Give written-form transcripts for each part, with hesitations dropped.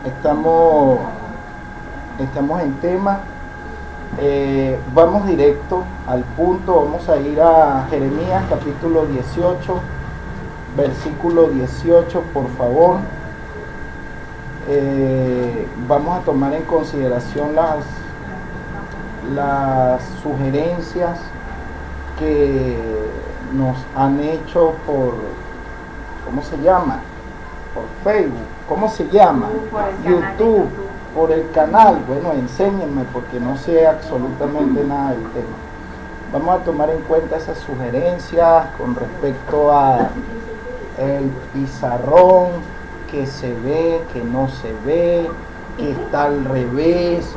Estamos, estamos en tema. Vamos directo al punto. Vamos a ir a Jeremías capítulo 18, versículo 18, por favor. Vamos a tomar en consideración las sugerencias que nos han hecho por, ¿cómo se llama? Por Facebook, ¿cómo se llama? YouTube, por el canal. Bueno, enséñenme porque no sé absolutamente nada del tema. Vamos a tomar en cuenta esas sugerencias con respecto a el pizarrón, que se ve, que no se ve, que está al revés.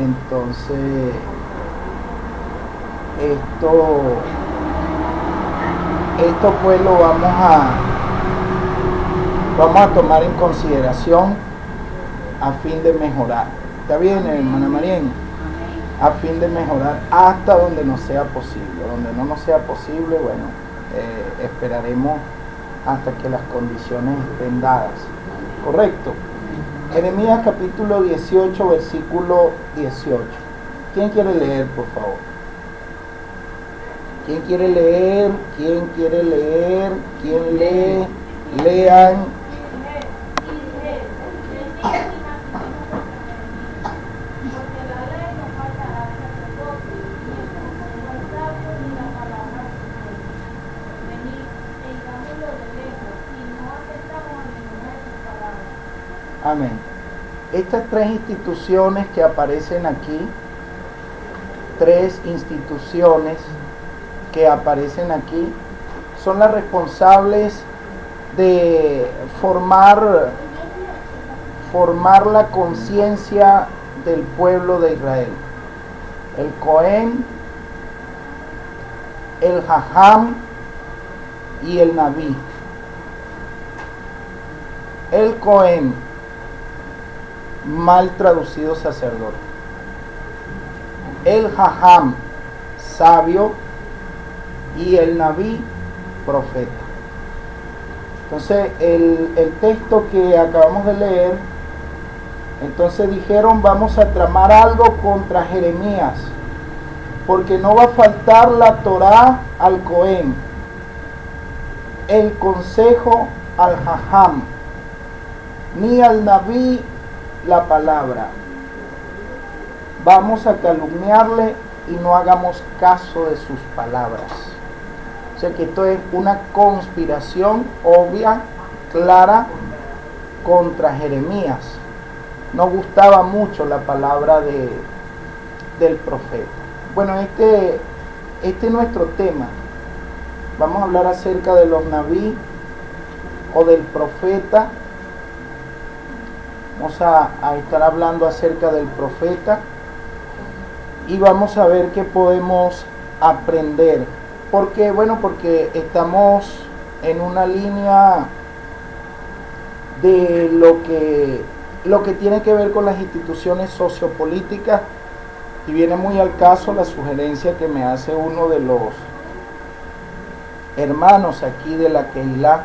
Entonces, esto pues lo vamos a tomar en consideración a fin de mejorar. ¿Está bien, hermana Marien? A fin de mejorar hasta donde nos sea posible. Donde no nos sea posible, bueno, esperaremos hasta que las condiciones estén dadas. ¿Correcto? Jeremías capítulo 18, versículo 18. ¿Quién quiere leer, por favor? ¿Quién quiere leer? ¿Quién quiere leer? ¿Quién lee? Lean. Amén. Estas tres instituciones que aparecen aquí, son las responsables de formar la conciencia del pueblo de Israel. El Cohen, el Jajam y el Naví. El Cohen, mal traducido sacerdote. El Jajam, sabio, y el Naví, profeta. Entonces, el texto que acabamos de leer, entonces dijeron, vamos a tramar algo contra Jeremías, porque no va a faltar la Torá al Cohen, el consejo al Jajam, ni al Naví la palabra. Vamos a calumniarle y no hagamos caso de sus palabras. O sea que esto es una conspiración obvia, clara, contra Jeremías. No gustaba mucho la palabra del profeta. Bueno, este es nuestro tema. Vamos a hablar acerca de los naví o del profeta. Vamos a estar hablando acerca del profeta y vamos a ver qué podemos aprender. ¿Por qué? Bueno, porque estamos en una línea de lo que tiene que ver con las instituciones sociopolíticas, y viene muy al caso la sugerencia que me hace uno de los hermanos aquí de la Keilah,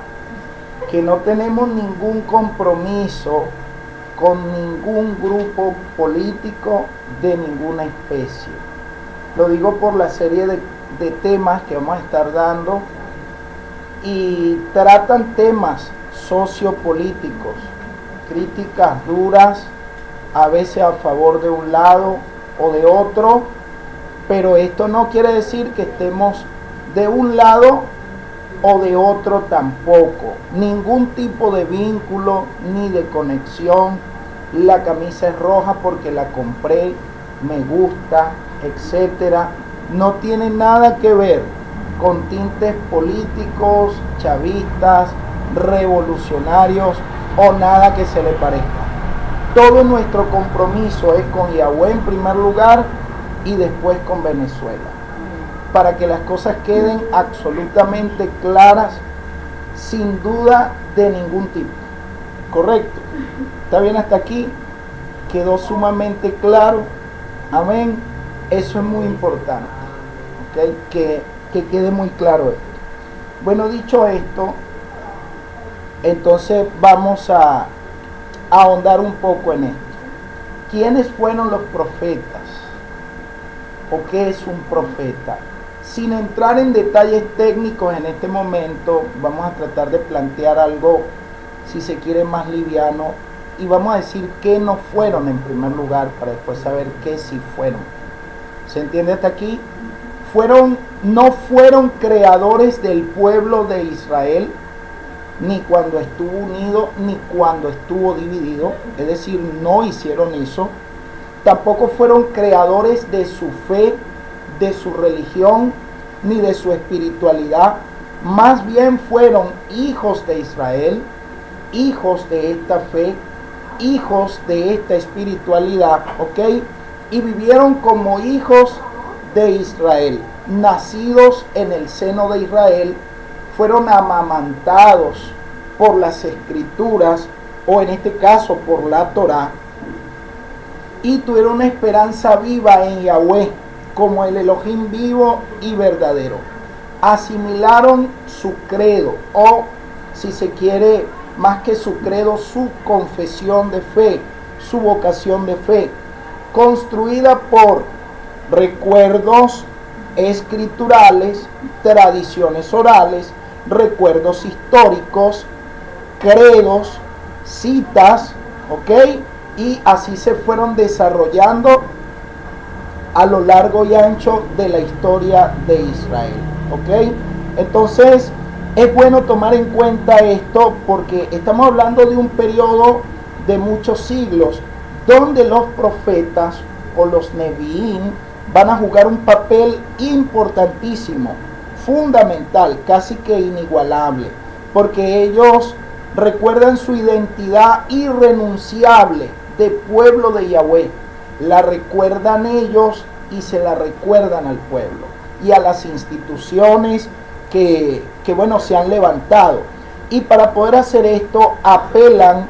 que no tenemos ningún compromiso con ningún grupo político de ninguna especie. Lo digo por la serie de temas que vamos a estar dando, y tratan temas sociopolíticos, críticas duras, a veces a favor de un lado o de otro, pero esto no quiere decir que estemos de un lado o de otro tampoco. Ningún tipo de vínculo ni de conexión. La camisa es roja porque la compré, me gusta, etcétera. No tiene nada que ver con tintes políticos, chavistas, revolucionarios o nada que se le parezca. Todo nuestro compromiso es con Yahweh en primer lugar y después con Venezuela, para que las cosas queden absolutamente claras, sin duda de ningún tipo. ¿Correcto? ¿Está bien hasta aquí? ¿Quedó sumamente claro? Amén. Eso es muy importante, ¿okay? Que quede muy claro esto. Bueno, dicho esto, entonces vamos a ahondar un poco en esto. ¿Quiénes fueron los profetas? ¿O qué es un profeta? Sin entrar en detalles técnicos en este momento, vamos a tratar de plantear algo, si se quiere, más liviano, y vamos a decir qué no fueron en primer lugar, para después saber qué sí fueron. ¿Se entiende hasta aquí? No fueron creadores del pueblo de Israel, ni cuando estuvo unido, ni cuando estuvo dividido, es decir, no hicieron eso. Tampoco fueron creadores de su fe, de su religión, ni de su espiritualidad. Más bien fueron hijos de Israel, hijos de esta fe, hijos de esta espiritualidad, ¿ok? Y vivieron como hijos de Israel, nacidos en el seno de Israel, fueron amamantados por las escrituras, o en este caso por la Torá, y tuvieron una esperanza viva en Yahweh, como el Elohim vivo y verdadero. Asimilaron su credo, o si se quiere, más que su credo, su confesión de fe, su vocación de fe, construida por recuerdos escriturales, tradiciones orales, recuerdos históricos, credos, citas, ¿ok? Y así se fueron desarrollando a lo largo y ancho de la historia de Israel, ¿ok? Entonces, es bueno tomar en cuenta esto porque estamos hablando de un periodo de muchos siglos donde los profetas o los neviín van a jugar un papel importantísimo, fundamental, casi que inigualable, porque ellos recuerdan su identidad irrenunciable de pueblo de Yahweh. La recuerdan ellos y se la recuerdan al pueblo y a las instituciones que bueno, se han levantado. Y para poder hacer esto apelan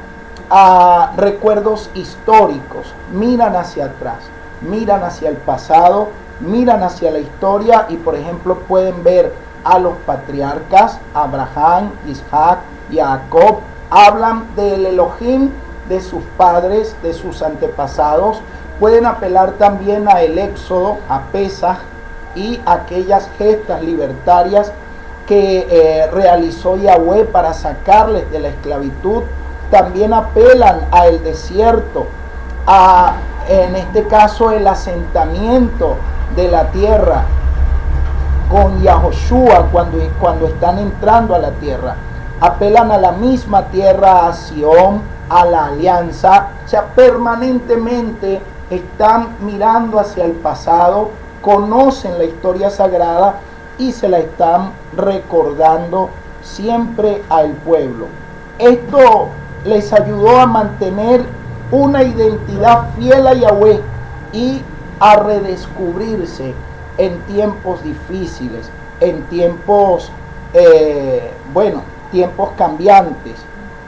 a recuerdos históricos, miran hacia atrás, miran hacia el pasado, miran hacia la historia y por ejemplo pueden ver a los patriarcas, Abraham, Isaac y Jacob, hablan del Elohim de sus padres, de sus antepasados. Pueden apelar también a el Éxodo, a Pesaj y aquellas gestas libertarias que realizó Yahweh para sacarles de la esclavitud. También apelan a el desierto, a en este caso el asentamiento de la tierra con Yahoshua cuando están entrando a la tierra. Apelan a la misma tierra, a Sion, a la alianza. O sea, permanentemente están mirando hacia el pasado, conocen la historia sagrada y se la están recordando siempre al pueblo. Esto les ayudó a mantener una identidad fiel a Yahweh y a redescubrirse en tiempos difíciles, en tiempos, tiempos cambiantes.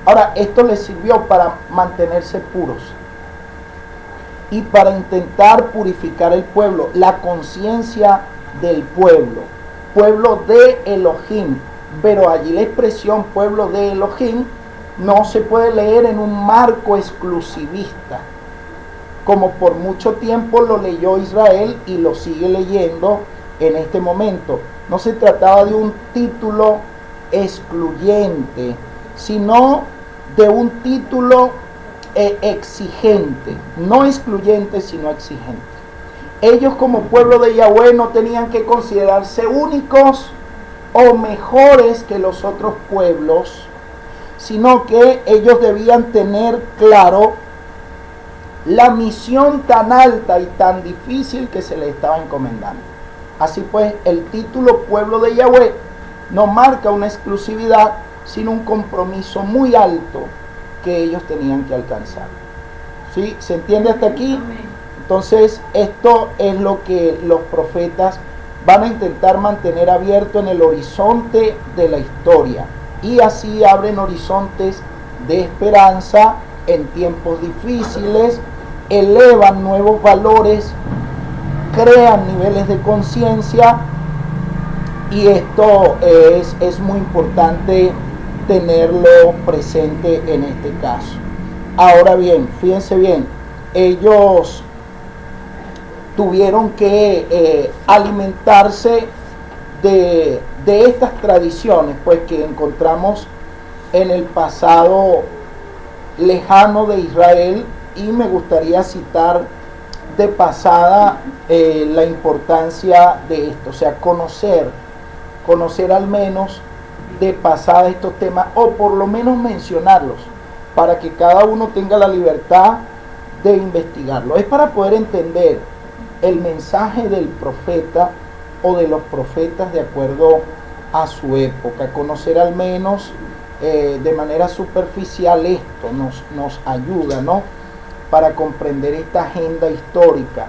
Ahora, esto les sirvió para mantenerse puros y para intentar purificar el pueblo, la conciencia del pueblo de Elohim. Pero allí la expresión pueblo de Elohim no se puede leer en un marco exclusivista, como por mucho tiempo lo leyó Israel y lo sigue leyendo en este momento. No se trataba de un título excluyente, sino de un título exigente, no excluyente, sino exigente. Ellos como pueblo de Yahweh no tenían que considerarse únicos o mejores que los otros pueblos, sino que ellos debían tener claro la misión tan alta y tan difícil que se les estaba encomendando. Así pues, el título pueblo de Yahweh no marca una exclusividad, sino un compromiso muy alto que ellos tenían que alcanzar. ¿Sí? ¿Se entiende hasta aquí? Entonces, esto es lo que los profetas van a intentar mantener abierto en el horizonte de la historia. Y así abren horizontes de esperanza en tiempos difíciles, elevan nuevos valores, crean niveles de conciencia, y esto es muy importante tenerlo presente en este caso. Ahora bien, fíjense bien, ellos tuvieron que alimentarse de estas tradiciones, pues, que encontramos en el pasado lejano de Israel, y me gustaría citar de pasada la importancia de esto, o sea, conocer al menos de pasada estos temas, o por lo menos mencionarlos, para que cada uno tenga la libertad de investigarlo. Es para poder entender el mensaje del profeta o de los profetas de acuerdo a su época. Conocer al menos de manera superficial esto nos ayuda, ¿no?, para comprender esta agenda histórica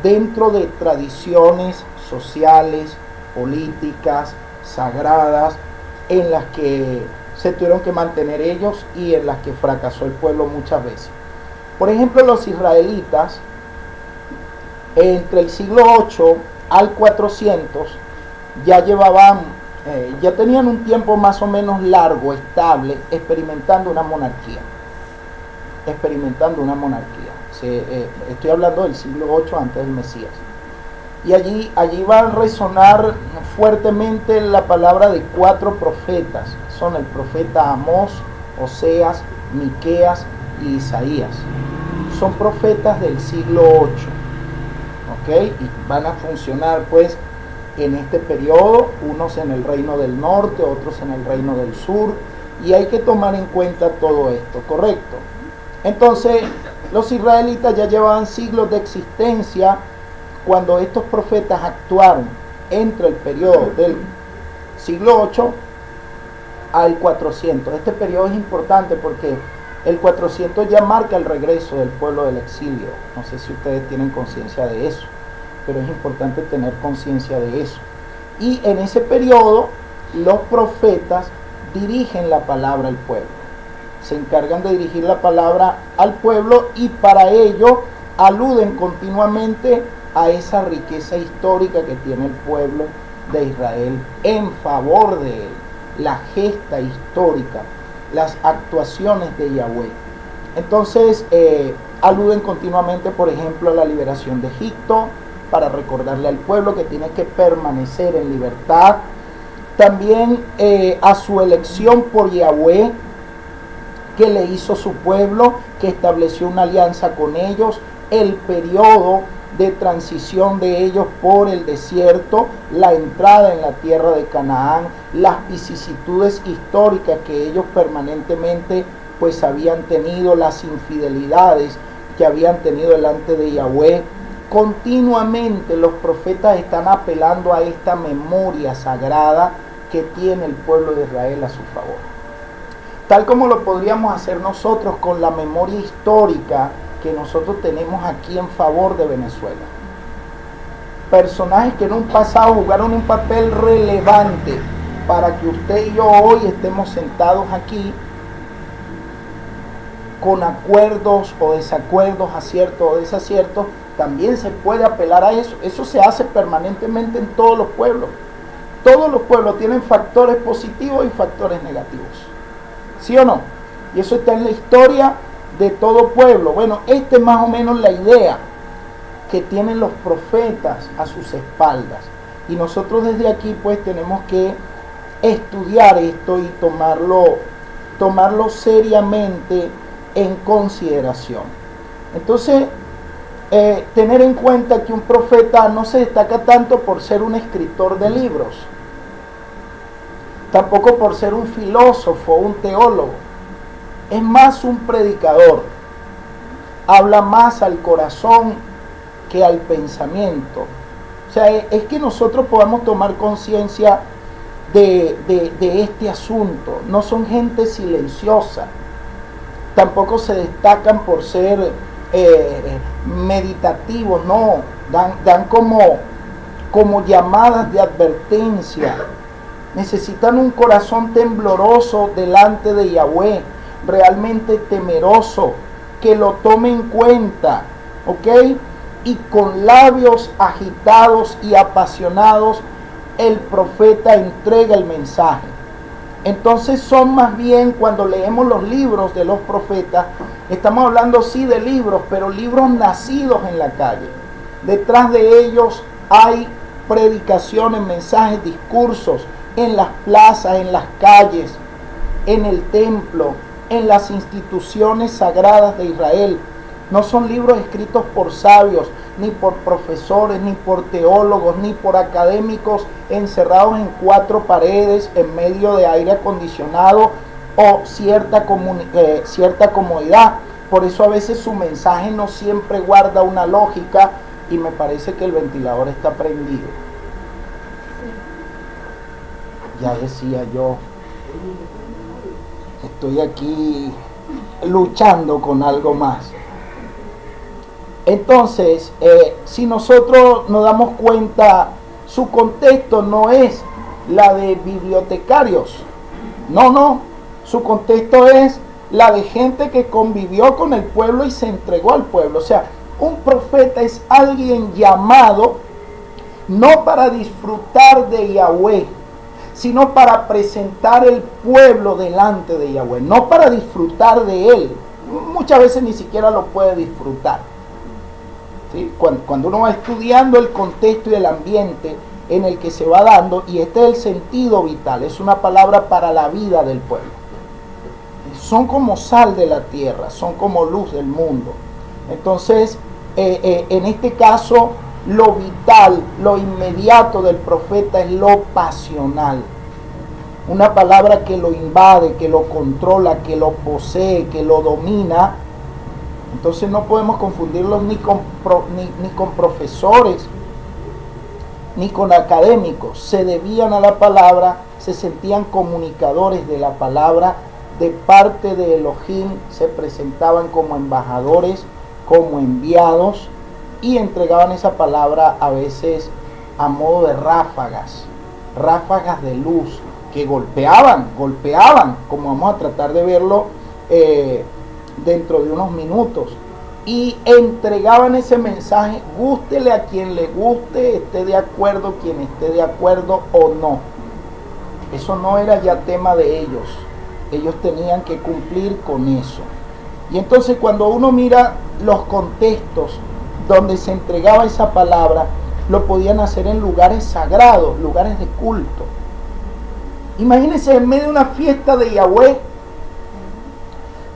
dentro de tradiciones sociales, políticas, sagradas, en las que se tuvieron que mantener ellos y en las que fracasó el pueblo muchas veces. Por ejemplo, los israelitas, entre el siglo 8 al 400, ya tenían un tiempo más o menos largo, estable, experimentando una monarquía. Estoy hablando del siglo 8 antes del Mesías. Y allí va a resonar fuertemente la palabra de 4 profetas. Son el profeta Amós, Oseas, Miqueas y Isaías. Son profetas del siglo 8. ¿Ok? Y van a funcionar pues en este periodo, unos en el reino del norte, otros en el reino del sur. Y hay que tomar en cuenta todo esto, ¿correcto? Entonces, los israelitas ya llevaban siglos de existencia cuando estos profetas actuaron entre el periodo del siglo 8 al 400. Este periodo es importante porque el 400 ya marca el regreso del pueblo del exilio. No sé si ustedes tienen conciencia de eso, pero es importante tener conciencia de eso. Y en ese periodo los profetas dirigen la palabra al pueblo. Se encargan de dirigir la palabra al pueblo y para ello aluden continuamente a esa riqueza histórica que tiene el pueblo de Israel en favor de él, la gesta histórica, las actuaciones de Yahweh. Entonces aluden continuamente, por ejemplo, a la liberación de Egipto, para recordarle al pueblo que tiene que permanecer en libertad. También a su elección por Yahweh, que le hizo su pueblo, que estableció una alianza con ellos, el periodo de transición de ellos por el desierto, la entrada en la tierra de Canaán, las vicisitudes históricas que ellos permanentemente pues habían tenido, las infidelidades que habían tenido delante de Yahweh. Continuamente los profetas están apelando a esta memoria sagrada que tiene el pueblo de Israel a su favor. Tal como lo podríamos hacer nosotros con la memoria histórica que nosotros tenemos aquí en favor de Venezuela. Personajes que en un pasado jugaron un papel relevante para que usted y yo hoy estemos sentados aquí con acuerdos o desacuerdos, aciertos o desaciertos. También se puede apelar a eso. Eso se hace permanentemente en todos los pueblos. Todos los pueblos tienen factores positivos y factores negativos. ¿Sí o no? Y eso está en la historia de todo pueblo. Bueno, esta es más o menos la idea que tienen los profetas a sus espaldas. Y nosotros desde aquí pues tenemos que estudiar esto y tomarlo seriamente en consideración. Entonces, tener en cuenta que un profeta no se destaca tanto por ser un escritor de libros, tampoco por ser un filósofo, un teólogo. Es más un predicador. Habla más al corazón que al pensamiento. O sea, es que nosotros podamos tomar conciencia de este asunto. No son gente silenciosa. Tampoco se destacan por ser meditativos, no. Dan como llamadas de advertencia. Necesitan un corazón tembloroso delante de Yahweh, realmente temeroso, que lo tome en cuenta, ¿ok? Y con labios agitados y apasionados, el profeta entrega el mensaje. Entonces son más bien, cuando leemos los libros de los profetas, Estamos hablando sí de libros, pero libros nacidos en la calle. Detrás de ellos hay predicaciones, mensajes, discursos en las plazas, en las calles, en el templo, en las instituciones sagradas de Israel. No son libros escritos por sabios, ni por profesores, ni por teólogos, ni por académicos encerrados en 4 paredes en medio de aire acondicionado o cierta comodidad. Por eso a veces su mensaje no siempre guarda una lógica y me parece que el ventilador está prendido. Ya decía yo, estoy aquí luchando con algo más. Entonces, si nosotros nos damos cuenta, su contexto no es la de bibliotecarios. No, su contexto es la de gente que convivió con el pueblo y se entregó al pueblo. O sea, un profeta es alguien llamado no para disfrutar de Yahweh, sino para presentar el pueblo delante de Yahweh, no para disfrutar de él. Muchas veces ni siquiera lo puede disfrutar. ¿Sí? Cuando uno va estudiando el contexto y el ambiente en el que se va dando, y este es el sentido vital, es una palabra para la vida del pueblo. Son como sal de la tierra, son como luz del mundo. Entonces, en este caso, lo vital, lo inmediato del profeta es lo pasional. Una palabra que lo invade, que lo controla, que lo posee, que lo domina. Entonces no podemos confundirlos ni con profesores, ni con académicos. Se debían a la palabra, se sentían comunicadores de la palabra, de parte de Elohim, se presentaban como embajadores, como enviados, y entregaban esa palabra a veces a modo de ráfagas de luz, que golpeaban, como vamos a tratar de verlo dentro de unos minutos, y entregaban ese mensaje, gústele a quien le guste, esté de acuerdo quien esté de acuerdo o no. Eso no era ya tema de ellos tenían que cumplir con eso. Y entonces cuando uno mira los contextos donde se entregaba esa palabra, lo podían hacer en lugares sagrados, lugares de culto. Imagínense en medio de una fiesta de Yahweh,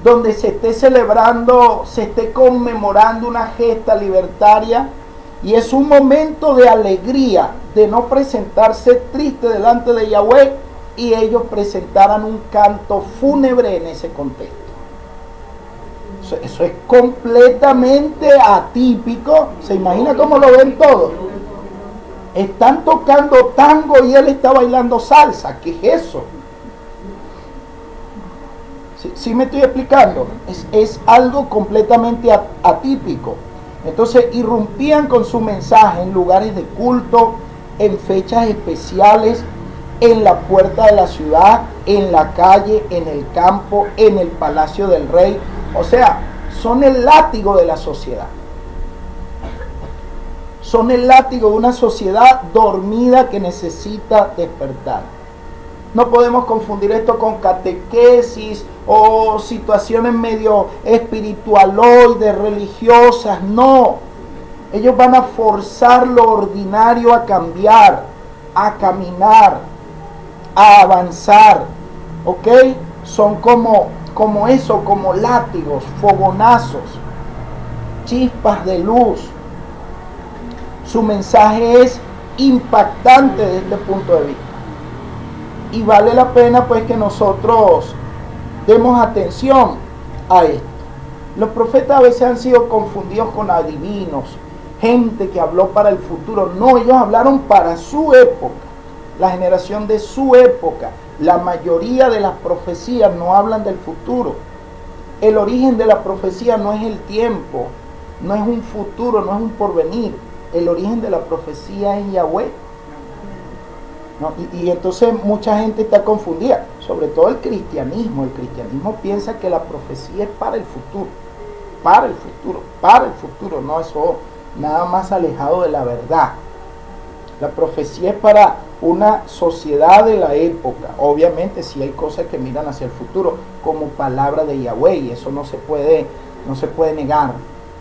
donde se esté celebrando, se esté conmemorando una gesta libertaria, y es un momento de alegría, de no presentarse triste delante de Yahweh, y ellos presentaran un canto fúnebre en ese contexto. Eso es completamente atípico. ¿Se imagina cómo lo ven todos? Están tocando tango y él está bailando salsa. ¿Qué es eso? ¿Sí me estoy explicando? Es algo completamente atípico. Entonces irrumpían con su mensaje en lugares de culto, en fechas especiales, en la puerta de la ciudad, en la calle, en el campo, en el palacio del rey. O sea, son el látigo de la sociedad. Son el látigo de una sociedad dormida que necesita despertar. No podemos confundir esto con catequesis o situaciones medio espiritualoides, religiosas. No. Ellos van a forzar lo ordinario a cambiar, a caminar, a avanzar. ¿Ok? Son como eso, como látigos, fogonazos, chispas de luz. Su mensaje es impactante desde este punto de vista. Y vale la pena pues que nosotros demos atención a esto. Los profetas a veces han sido confundidos con adivinos, gente que habló para el futuro. No, ellos hablaron para su época, la generación de su época. La mayoría de las profecías no hablan del futuro. El origen de la profecía no es el tiempo, no es un futuro, no es un porvenir. El origen de la profecía es Yahweh. ¿No? Y entonces mucha gente está confundida, sobre todo el cristianismo. El cristianismo piensa que la profecía es para el futuro, para el futuro, para el futuro. No, eso nada más alejado de la verdad. La profecía es para una sociedad de la época. Obviamente sí hay cosas que miran hacia el futuro, como palabra de Yahweh, y eso no se puede negar.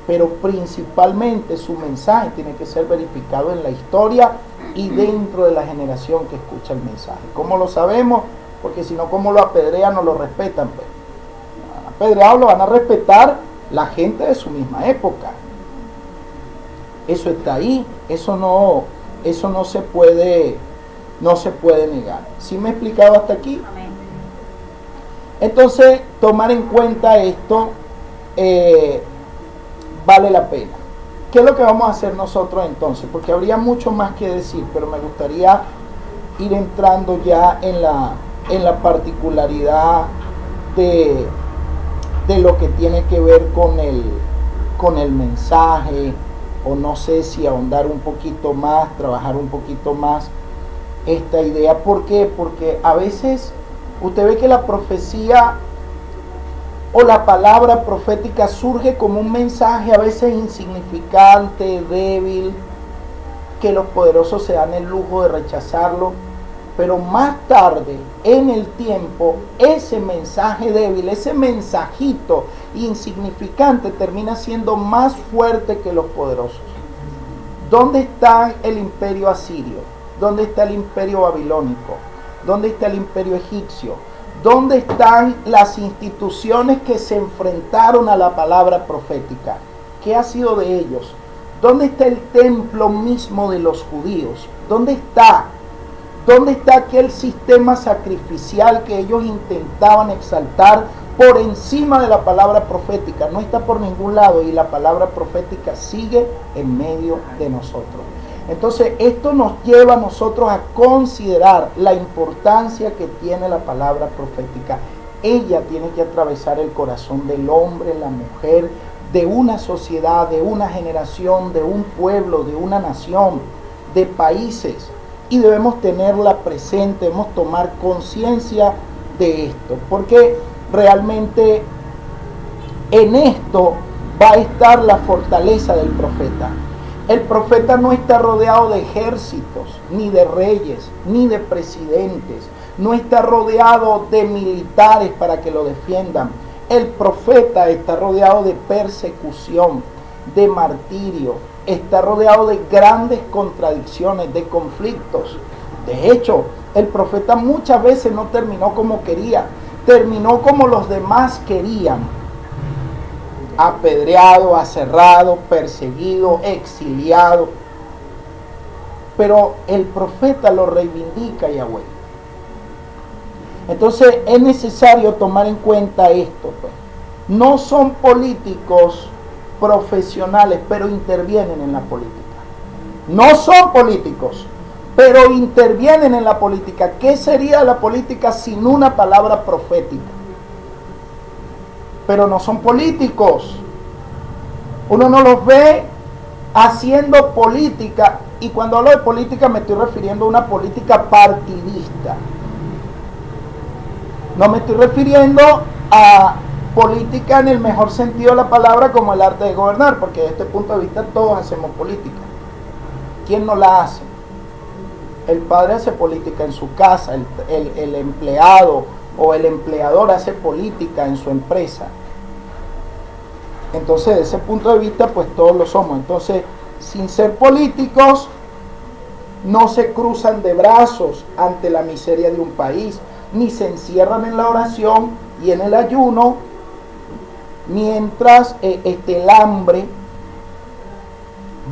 Pero principalmente su mensaje tiene que ser verificado en la historia y dentro de la generación que escucha el mensaje. ¿Cómo lo sabemos? Porque si no, ¿cómo lo apedrean o lo respetan? Pues, apedreado lo van a respetar la gente de su misma época. Eso está ahí, eso no se puede negar. ¿Sí me he explicado hasta aquí? Amén. Entonces, tomar en cuenta esto vale la pena. ¿Qué es lo que vamos a hacer nosotros entonces? Porque habría mucho más que decir, pero me gustaría ir entrando ya en la particularidad de lo que tiene que ver con el mensaje, o no sé si ahondar un poquito más, trabajar un poquito más esta idea. ¿Por qué? Porque a veces usted ve que la profecía o la palabra profética surge como un mensaje a veces insignificante, débil, que los poderosos se dan el lujo de rechazarlo, pero más tarde en el tiempo ese mensaje débil, ese mensajito insignificante termina siendo más fuerte que los poderosos. ¿Dónde está el imperio asirio? ¿Dónde está el imperio babilónico? ¿Dónde está el imperio egipcio? ¿Dónde están las instituciones que se enfrentaron a la palabra profética? ¿Qué ha sido de ellos? ¿Dónde está el templo mismo de los judíos? ¿Dónde está? ¿Dónde está aquel sistema sacrificial que ellos intentaban exaltar por encima de la palabra profética? No está por ningún lado, y la palabra profética sigue en medio de nosotros. Entonces esto nos lleva a nosotros a considerar la importancia que tiene la palabra profética. Ella tiene que atravesar el corazón del hombre, la mujer, de una sociedad, de una generación, de un pueblo, de una nación, de países. Y debemos tenerla presente, debemos tomar conciencia de esto, porque realmente en esto va a estar la fortaleza del profeta. El profeta no está rodeado de ejércitos, ni de reyes, ni de presidentes. No está rodeado de militares para que lo defiendan. El profeta está rodeado de persecución, de martirio. Está rodeado de grandes contradicciones, de conflictos. De hecho, el profeta muchas veces no terminó como quería. Terminó como los demás querían. Apedreado, aserrado, perseguido, exiliado. Pero el profeta lo reivindica Yahweh. Entonces es necesario tomar en cuenta esto, pues. No son políticos profesionales, pero intervienen en la política. No son políticos, pero intervienen en la política. ¿Qué sería la política sin una palabra profética? Pero no son políticos. Uno no los ve haciendo política, y cuando hablo de política me estoy refiriendo a una política partidista. No me estoy refiriendo a política en el mejor sentido de la palabra, como el arte de gobernar, porque desde este punto de vista todos hacemos política. ¿Quién no la hace? El padre hace política en su casa, el empleado o el empleador hace política en su empresa. Entonces, desde ese punto de vista, pues todos lo somos. Entonces, sin ser políticos, no se cruzan de brazos ante la miseria de un país, ni se encierran en la oración y en el ayuno, mientras el hambre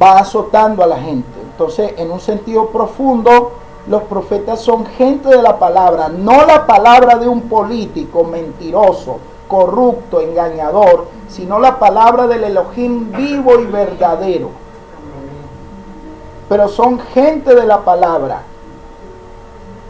va azotando a la gente. Entonces, en un sentido profundo, los profetas son gente de la palabra, no la palabra de un político mentiroso, corrupto, engañador, sino la palabra del Elohim vivo y verdadero. Pero son gente de la palabra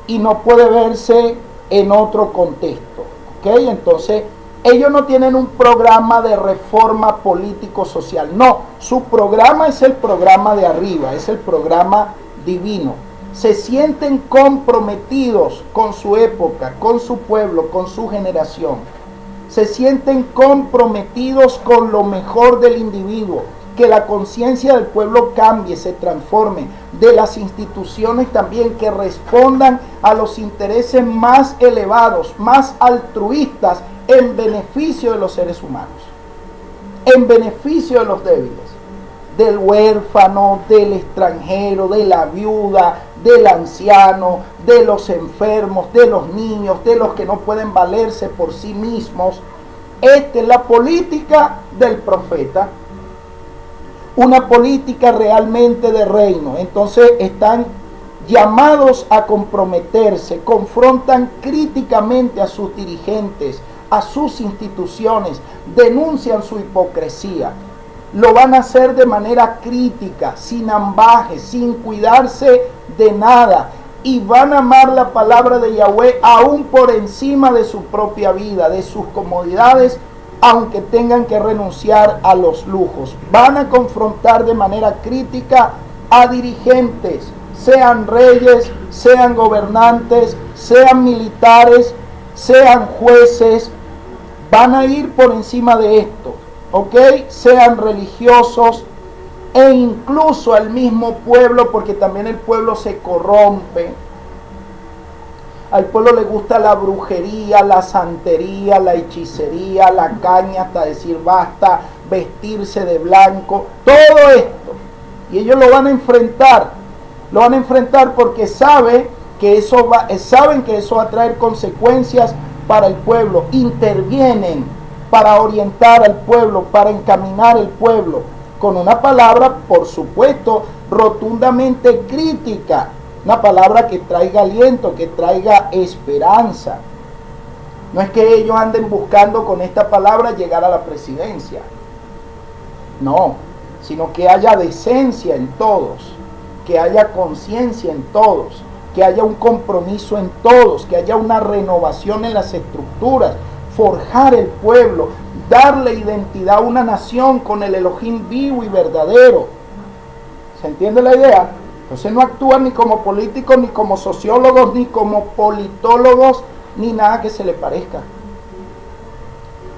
y no puede verse en otro contexto, ¿ok? Entonces, ellos no tienen un programa de reforma político-social, no, su programa es el programa de arriba, es el programa divino. Se sienten comprometidos con su época, con su pueblo, con su generación. Se sienten comprometidos con lo mejor del individuo, que la conciencia del pueblo cambie, se transforme, de las instituciones también que respondan a los intereses más elevados, más altruistas, en beneficio de los seres humanos, en beneficio de los débiles, del huérfano, del extranjero, de la viuda, del anciano, de los enfermos, de los niños, de los que no pueden valerse por sí mismos. Esta es la política del profeta, una política realmente de reino. Entonces están llamados a comprometerse, confrontan críticamente a sus dirigentes, a sus instituciones, denuncian su hipocresía. Lo van a hacer de manera crítica, sin ambajes, sin cuidarse de nada. Y van a amar la palabra de Yahweh aún por encima de su propia vida, de sus comodidades, aunque tengan que renunciar a los lujos. Van a confrontar de manera crítica a dirigentes, sean reyes, sean gobernantes, sean militares, sean jueces. Van a ir por encima de esto, ¿ok? Sean religiosos e incluso al mismo pueblo, porque también el pueblo se corrompe. Al pueblo le gusta la brujería, la santería, la hechicería, la caña, hasta decir basta, vestirse de blanco, todo esto. Y ellos lo van a enfrentar. Lo van a enfrentar porque saben que eso va a traer consecuencias para el pueblo. Intervienen para orientar al pueblo, para encaminar al pueblo, con una palabra, por supuesto, rotundamente crítica. Una palabra que traiga aliento, que traiga esperanza. No es que ellos anden buscando con esta palabra llegar a la presidencia. No, sino que haya decencia en todos, que haya conciencia en todos, que haya un compromiso en todos, que haya una renovación en las estructuras, forjar el pueblo, darle identidad a una nación con el Elohim vivo y verdadero. ¿Se entiende la idea? Entonces no actúan ni como políticos, ni como sociólogos, ni como politólogos, ni nada que se le parezca.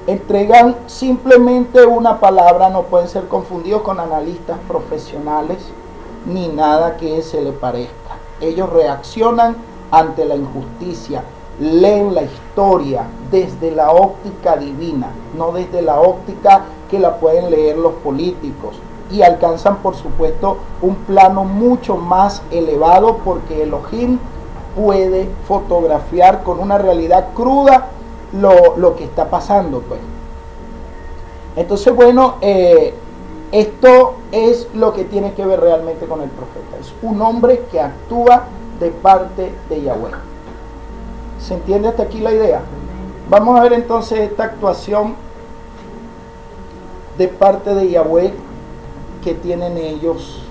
Entregan simplemente una palabra, no pueden ser confundidos con analistas profesionales, ni nada que se le parezca. Ellos reaccionan ante la injusticia, leen la historia desde la óptica divina, no desde la óptica que la pueden leer los políticos. Y alcanzan, por supuesto, un plano mucho más elevado, porque Elohim puede fotografiar con una realidad cruda lo que está pasando, pues. Entonces, bueno, esto es lo que tiene que ver realmente con el profeta. Es un hombre que actúa de parte de Yahweh. ¿Se entiende hasta aquí la idea? Vamos a ver entonces esta actuación de parte de Yahweh que tienen ellos.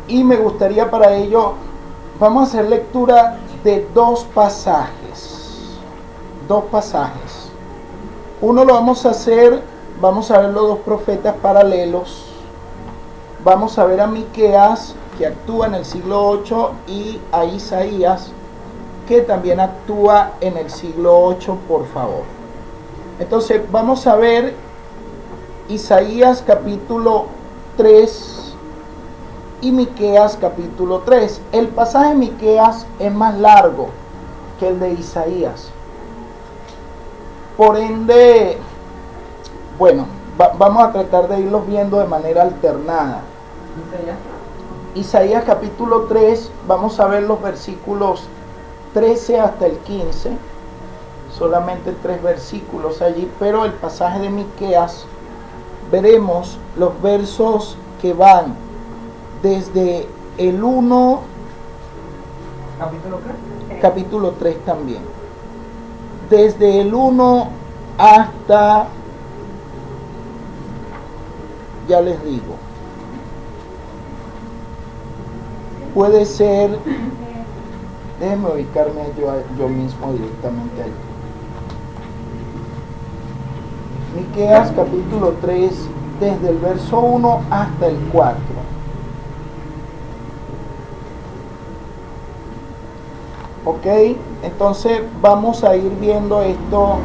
Y me gustaría para ello, vamos a hacer lectura de dos pasajes. Uno lo vamos a hacer, vamos a ver los dos profetas paralelos. Vamos a ver a Miqueas, que actúa en el siglo 8, y a Isaías, que también actúa en el siglo 8, por favor. Entonces vamos a ver Isaías capítulo 3 y Miqueas capítulo 3. El pasaje de Miqueas es más largo que el de Isaías. Por ende, bueno, vamos a tratar de irlos viendo de manera alternada. Isaías capítulo 3, vamos a ver los versículos 13 hasta el 15. Solamente 3 versículos allí, pero el pasaje de Miqueas veremos los versos que van desde el 1, capítulo 3 también, desde el 1 hasta, ya les digo, puede ser, déjenme ubicarme yo mismo directamente allí. Miqueas capítulo 3, desde el verso 1 hasta el 4. Ok, entonces vamos a ir viendo esto,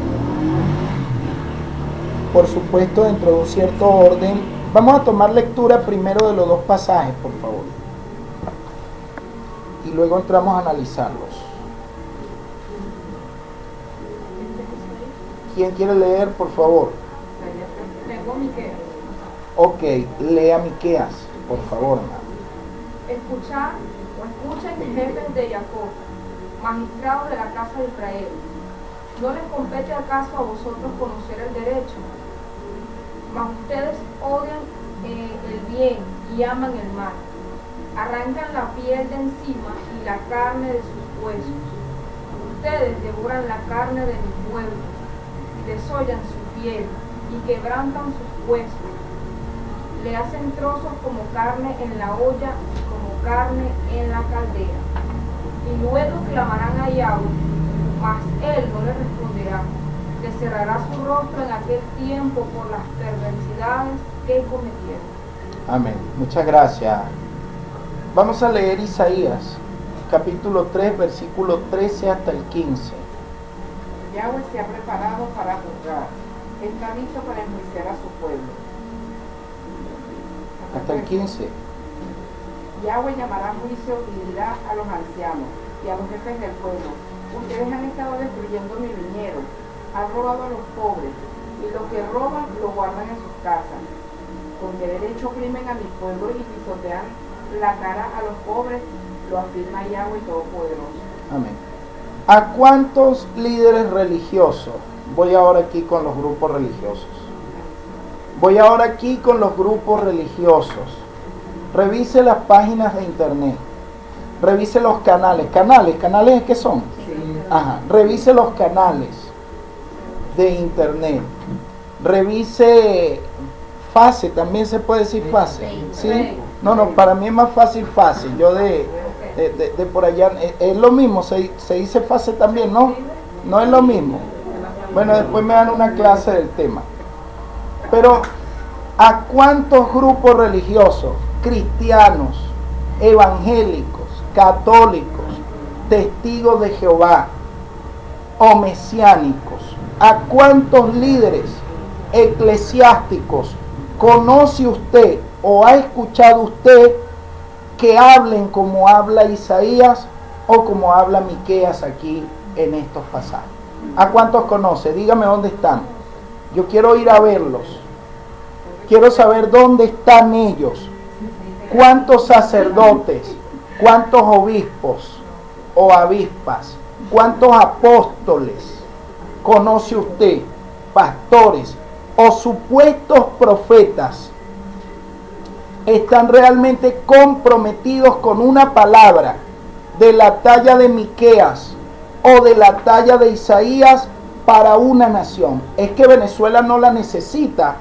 por supuesto, dentro de un cierto orden, Vamos a tomar lectura primero de los dos pasajes, por favor. Y luego entramos a analizarlos. ¿Quién quiere leer, por favor? Tengo Miqueas. Ok, lea Miqueas, por favor, hermano. Escuchen jefes de Jacob, magistrados de la casa de Israel. ¿No les compete acaso a vosotros conocer el derecho? Mas ustedes odian el bien y aman el mal. Arrancan la piel de encima y la carne de sus huesos. Ustedes devoran la carne de mi pueblo, desollan su piel y quebrantan sus huesos. Le hacen trozos como carne en la olla, como carne en la caldera. Y luego clamarán a Yahweh, mas él no les responderá. Le cerrará su rostro en aquel tiempo por las perversidades que cometieron. Amén. Muchas gracias. Vamos a leer Isaías, capítulo 3, versículo 13 hasta el 15. Yahweh se ha preparado para juzgar, está listo para enjuiciar a su pueblo. Hasta el 15. Yahweh llamará a juicio y dirá a los ancianos y a los jefes del pueblo: ustedes han estado destruyendo mi viñedo, han robado a los pobres, y lo que roban lo guardan en sus casas. ¿Con qué derecho oprimen a mi pueblo y pisotean la cara a los pobres? Lo afirma Yahweh Todopoderoso. Amén. ¿A cuántos líderes religiosos? Voy ahora aquí con los grupos religiosos. Revise las páginas de internet. Revise los canales. ¿Canales qué son? Sí. Ajá. Revise los canales de internet. Revise fase, también se puede decir fase. ¿Sí? No, para mí es más fácil fase. Yo de por allá, es lo mismo, se dice fase también, ¿no? No es lo mismo. Bueno, después me dan una clase del tema. Pero, ¿a cuántos grupos religiosos, cristianos, evangélicos, católicos, testigos de Jehová o mesiánicos, a cuántos líderes eclesiásticos conoce usted o ha escuchado usted que hablen como habla Isaías o como habla Miqueas aquí en estos pasajes? ¿A cuántos conoce? Dígame dónde están. Yo quiero ir a verlos. Quiero saber dónde están ellos. ¿Cuántos sacerdotes? ¿Cuántos obispos o avispas? ¿Cuántos apóstoles conoce usted? Pastores o supuestos profetas están realmente comprometidos con una palabra de la talla de Miqueas o de la talla de Isaías para una nación. Es que Venezuela no la necesita.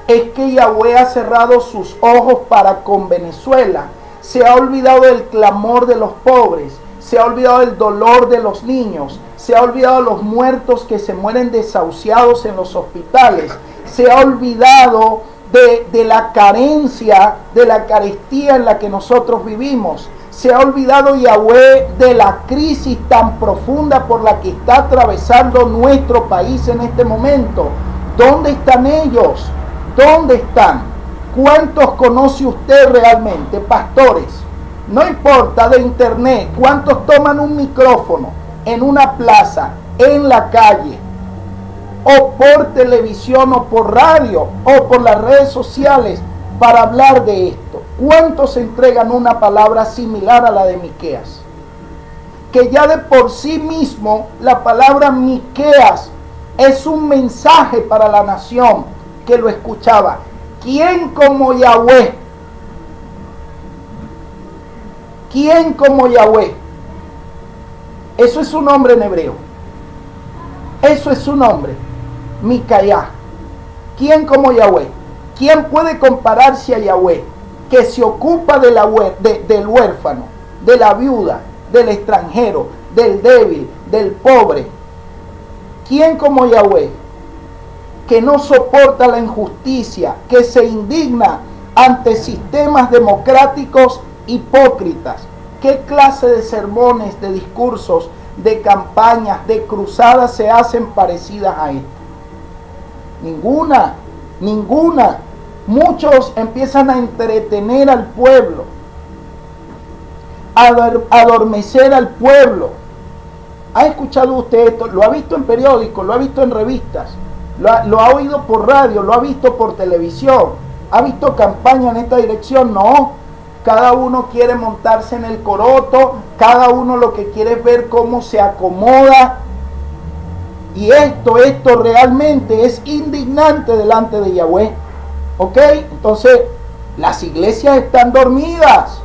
Es que Yahweh ha cerrado sus ojos para con Venezuela. Se ha olvidado del clamor de los pobres. Se ha olvidado del dolor de los niños. Se ha olvidado de los muertos que se mueren desahuciados en los hospitales. Se ha olvidado de la carencia, de la carestía en la que nosotros vivimos. Se ha olvidado Yahweh de la crisis tan profunda por la que está atravesando nuestro país en este momento. ¿Dónde están ellos? ¿Dónde están? ¿Cuántos conoce usted realmente? Pastores, no importa, de internet, ¿cuántos toman un micrófono en una plaza, en la calle, o por televisión, o por radio, o por las redes sociales para hablar de esto? ¿Cuántos entregan una palabra similar a la de Miqueas? Que ya de por sí mismo la palabra Miqueas es un mensaje para la nación que lo escuchaba. ¿Quién como Yahweh? ¿Quién como Yahweh? Eso es su nombre en hebreo. Eso es su nombre. Micaía. ¿Quién como Yahweh? ¿Quién puede compararse a Yahweh? Que se ocupa del huérfano, de la viuda, del extranjero, del débil, del pobre. ¿Quién como Yahweh? Que no soporta la injusticia, que se indigna ante sistemas democráticos hipócritas. ¿Qué clase de sermones, de discursos, de campañas, de cruzadas se hacen parecidas a esto? Ninguna. Muchos empiezan a entretener al pueblo, a adormecer al pueblo. ¿Ha escuchado usted esto? ¿Lo ha visto en periódicos? ¿Lo ha visto en revistas? ¿Lo ha oído por radio? ¿Lo ha visto por televisión? ¿Ha visto campaña en esta dirección? No. Cada uno quiere montarse en el coroto, cada uno lo que quiere es ver cómo se acomoda. Y esto realmente es indignante delante de Yahweh. ¿Ok? Entonces, las iglesias están dormidas.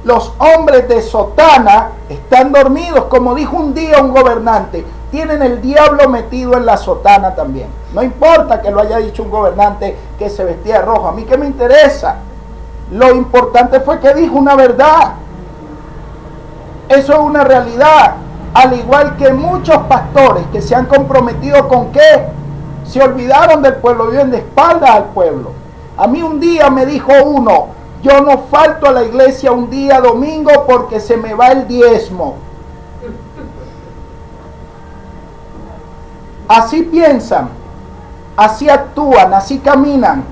Los hombres de sotana están dormidos. Como dijo un día un gobernante, tienen el diablo metido en la sotana también. No importa que lo haya dicho un gobernante que se vestía de rojo. A mí qué me interesa. Lo importante fue que dijo una verdad. Eso es una realidad. Al igual que muchos pastores que se han comprometido con qué, se olvidaron del pueblo, viven de espaldas al pueblo. A mí un día me dijo uno, yo no falto a la iglesia un día domingo porque se me va el diezmo. Así piensan, así actúan, así caminan,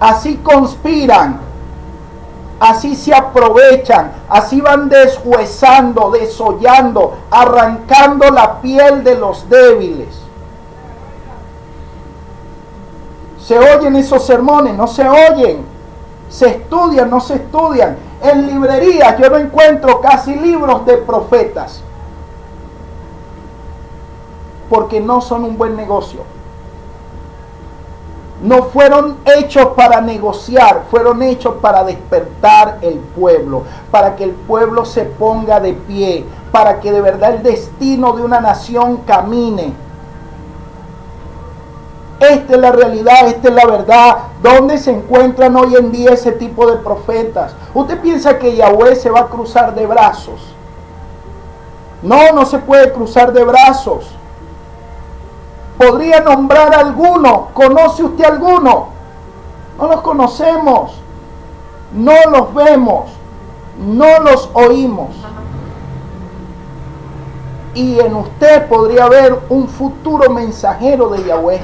así conspiran, así se aprovechan, así van deshuesando, desollando, arrancando la piel de los débiles. ¿Se oyen esos sermones? No se oyen. ¿Se estudian? No se estudian. En librerías yo no encuentro casi libros de profetas, porque no son un buen negocio. No fueron hechos para negociar, fueron hechos para despertar el pueblo, para que el pueblo se ponga de pie, para que de verdad el destino de una nación camine. Esta es la realidad, esta es la verdad. ¿Dónde se encuentran hoy en día ese tipo de profetas? ¿Usted piensa que Yahweh se va a cruzar de brazos? No, no se puede cruzar de brazos. ¿Podría nombrar alguno? ¿Conoce usted alguno? No los conocemos, no los vemos, no los oímos. Y en usted podría haber un futuro mensajero de Yahweh.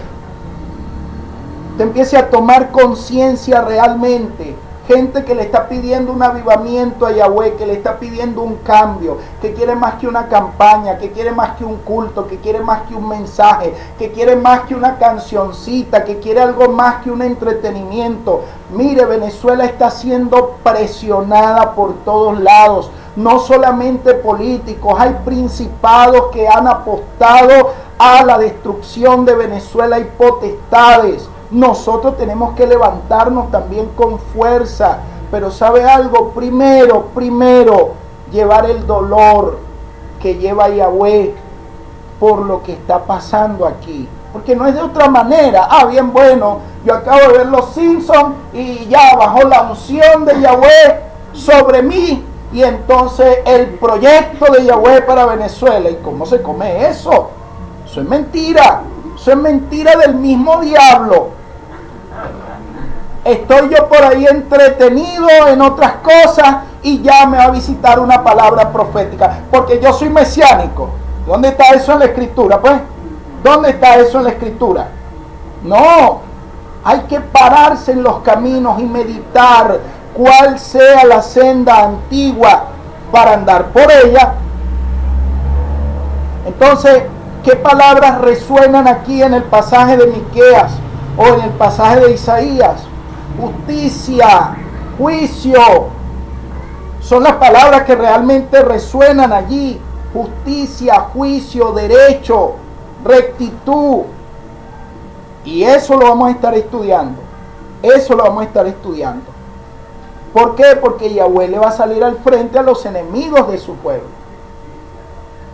Usted empiece a tomar conciencia realmente. Gente que le está pidiendo un avivamiento a Yahweh, que le está pidiendo un cambio, que quiere más que una campaña, que quiere más que un culto, que quiere más que un mensaje, que quiere más que una cancioncita, que quiere algo más que un entretenimiento. Mire, Venezuela está siendo presionada por todos lados, no solamente políticos, hay principados que han apostado a la destrucción de Venezuela y potestades. Nosotros tenemos que levantarnos también con fuerza, pero ¿sabe algo? Primero, llevar el dolor que lleva Yahweh por lo que está pasando aquí, porque no es de otra manera. Bien, bueno, yo acabo de ver Los Simpsons y ya bajó la unción de Yahweh sobre mí, y entonces el proyecto de Yahweh para Venezuela. ¿Y cómo se come eso? Eso es mentira. Eso es mentira del mismo diablo. Estoy yo por ahí entretenido en otras cosas y ya me va a visitar una palabra profética, porque yo soy mesiánico. ¿Dónde está eso en la escritura, pues? ¿Dónde está eso en la escritura? No, hay que pararse en los caminos y meditar cuál sea la senda antigua para andar por ella. Entonces, ¿qué palabras resuenan aquí en el pasaje de Miqueas o en el pasaje de Isaías? Justicia, juicio, son las palabras que realmente resuenan allí. Justicia, juicio, derecho, rectitud. Y eso lo vamos a estar estudiando. Eso lo vamos a estar estudiando. ¿Por qué? Porque Yahweh le va a salir al frente a los enemigos de su pueblo,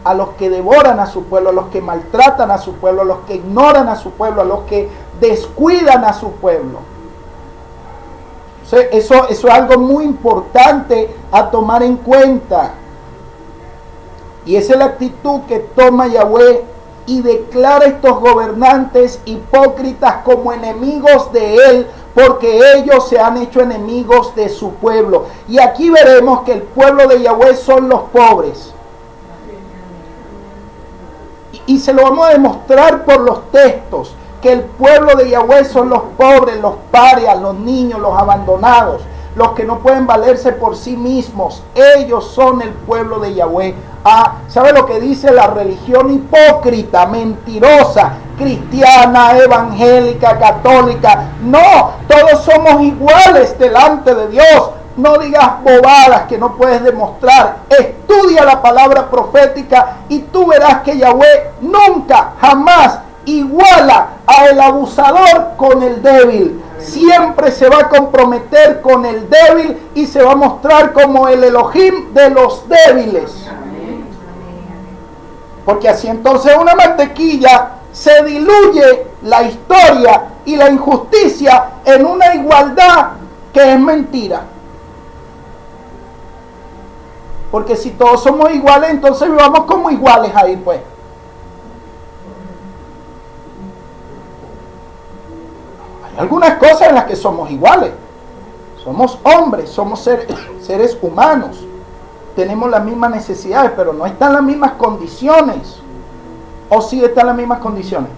a los que devoran a su pueblo, a los que maltratan a su pueblo, a los que ignoran a su pueblo, a los que descuidan a su pueblo. Eso es algo muy importante a tomar en cuenta. Y esa es la actitud que toma Yahweh y declara a estos gobernantes hipócritas como enemigos de él, porque ellos se han hecho enemigos de su pueblo. Y aquí veremos que el pueblo de Yahweh son los pobres. Y se lo vamos a demostrar por los textos. que el pueblo de Yahweh son los pobres, los parias, los niños, los abandonados, los que no pueden valerse por sí mismos. Ellos son el pueblo de Yahweh. ¿Sabe lo que dice la religión hipócrita, mentirosa, cristiana, evangélica, católica? No, todos somos iguales delante de Dios. No digas bobadas que no puedes demostrar. Estudia la palabra profética y tú verás que Yahweh nunca, jamás iguala al abusador con el débil. Siempre se va a comprometer con el débil y se va a mostrar como el Elohim de los débiles. Porque así entonces una mantequilla se diluye la historia y la injusticia en una igualdad que es mentira. Porque si todos somos iguales, entonces vivamos como iguales ahí, pues. Hay algunas cosas en las que somos iguales. Somos hombres, somos seres humanos. Tenemos las mismas necesidades, pero no están las mismas condiciones. ¿O sí están las mismas condiciones?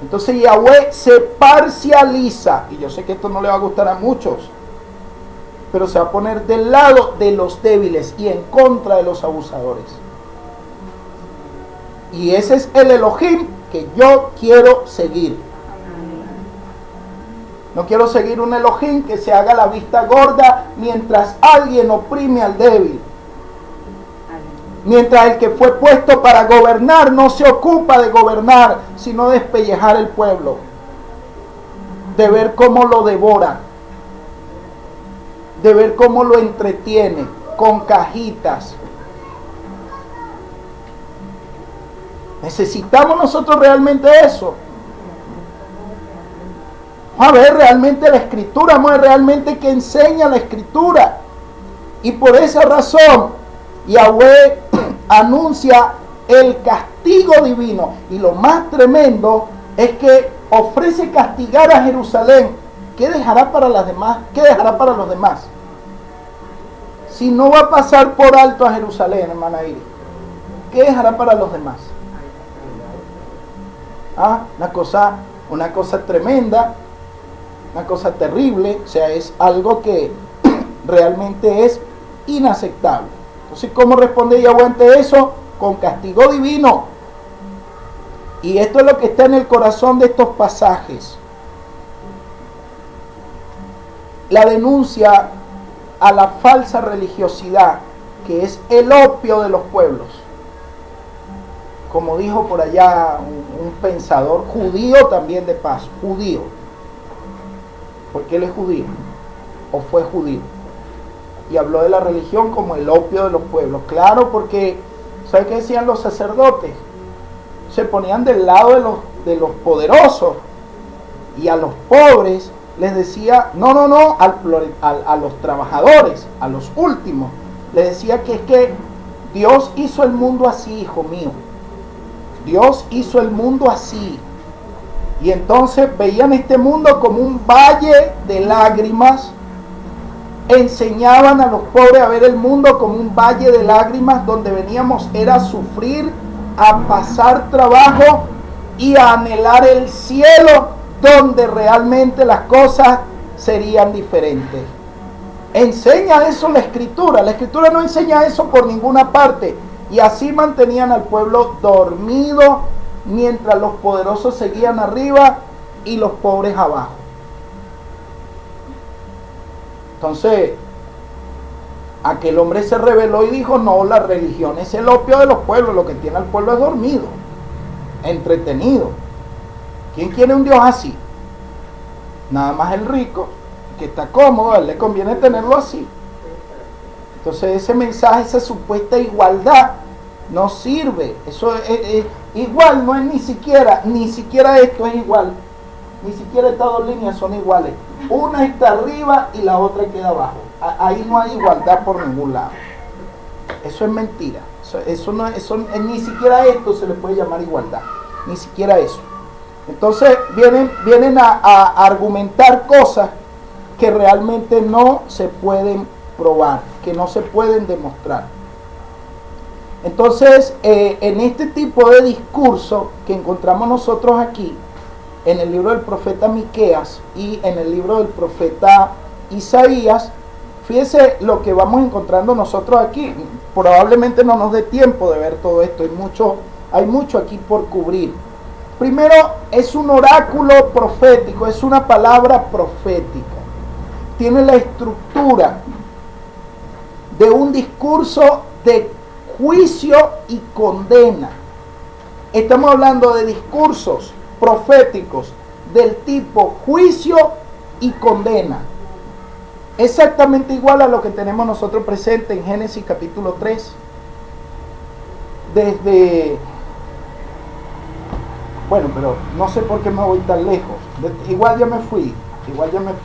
Entonces Yahweh se parcializa. Y yo sé que esto no le va a gustar a muchos, pero se va a poner del lado de los débiles y en contra de los abusadores. Y ese es el Elohim que yo quiero seguir. No quiero seguir un Elohim que se haga la vista gorda mientras alguien oprime al débil. Mientras el que fue puesto para gobernar no se ocupa de gobernar, sino de despellejar el pueblo, de ver cómo lo devora, de ver cómo lo entretiene con cajitas. ¿Necesitamos nosotros realmente eso? Vamos a ver realmente la Escritura, vamos a ver realmente qué enseña la Escritura. Y por esa razón Yahweh anuncia el castigo divino. Y lo más tremendo es que ofrece castigar a Jerusalén. ¿Qué dejará para las demás? ¿Qué dejará para los demás? Si no va a pasar por alto a Jerusalén, hermana Iris, ¿qué dejará para los demás? Una cosa tremenda, una cosa terrible. O sea, es algo que realmente es inaceptable. Entonces, ¿cómo responde Yahweh ante eso? Con castigo divino. Y esto es lo que está en el corazón de estos pasajes. La denuncia a la falsa religiosidad, que es el opio de los pueblos. Como dijo por allá un pensador judío también de paso, judío. Porque él es judío, o fue judío. Y habló de la religión como el opio de los pueblos. Claro, porque, ¿sabe qué decían los sacerdotes? Se ponían del lado de los poderosos, y a los pobres les decía, no, a los trabajadores, a los últimos, les decía que es que Dios hizo el mundo así, hijo mío. Dios hizo el mundo así. Y entonces veían este mundo como un valle de lágrimas. Enseñaban a los pobres a ver el mundo como un valle de lágrimas, donde veníamos era a sufrir, a pasar trabajo y a anhelar el cielo, donde realmente las cosas serían diferentes. Enseña eso la Escritura. La Escritura no enseña eso por ninguna parte. Y así mantenían al pueblo dormido, mientras los poderosos seguían arriba y los pobres abajo. Entonces, aquel hombre se rebeló y dijo, no, la religión es el opio de los pueblos, lo que tiene al pueblo es dormido, entretenido. ¿Quién quiere un Dios así? Nada más el rico, que está cómodo, a él le conviene tenerlo así. Entonces ese mensaje, esa supuesta igualdad, no sirve. Eso es igual, no es ni siquiera esto es igual. Ni siquiera estas dos líneas son iguales. Una está arriba y la otra queda abajo. Ahí no hay igualdad por ningún lado. Eso es mentira. Ni siquiera esto se le puede llamar igualdad. Ni siquiera eso. Entonces vienen a argumentar cosas que realmente no se pueden probar, que no se pueden demostrar. Entonces, en este tipo de discurso que encontramos nosotros aquí, en el libro del profeta Miqueas y en el libro del profeta Isaías, fíjese lo que vamos encontrando nosotros aquí. Probablemente no nos dé tiempo de ver todo esto, hay mucho aquí por cubrir. Primero, es un oráculo profético, es una palabra profética. Tiene la estructura de un discurso de juicio y condena. Estamos hablando de discursos proféticos del tipo juicio y condena. Exactamente igual a lo que tenemos nosotros presente en Génesis capítulo 3. Bueno, pero no sé por qué me voy tan lejos. Igual ya me fui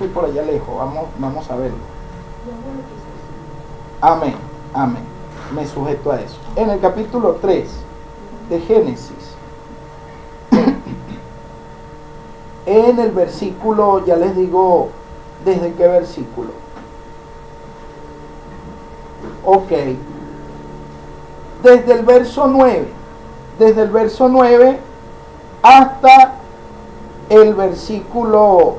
por allá lejos. Vamos a verlo. Amén, amén. Me sujeto a eso. En el capítulo 3 de Génesis, en el versículo, ya les digo desde qué versículo. Ok. Desde el verso 9 hasta el versículo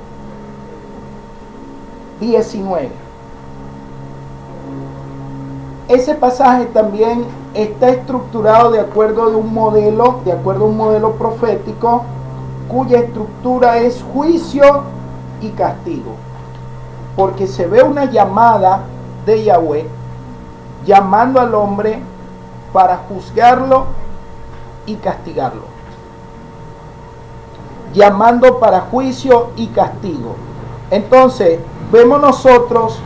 19. Ese pasaje también está estructurado de acuerdo a un modelo profético, cuya estructura es juicio y castigo. Porque se ve una llamada de Yahweh llamando al hombre para juzgarlo y castigarlo. Llamando para juicio y castigo. Entonces, vemos nosotros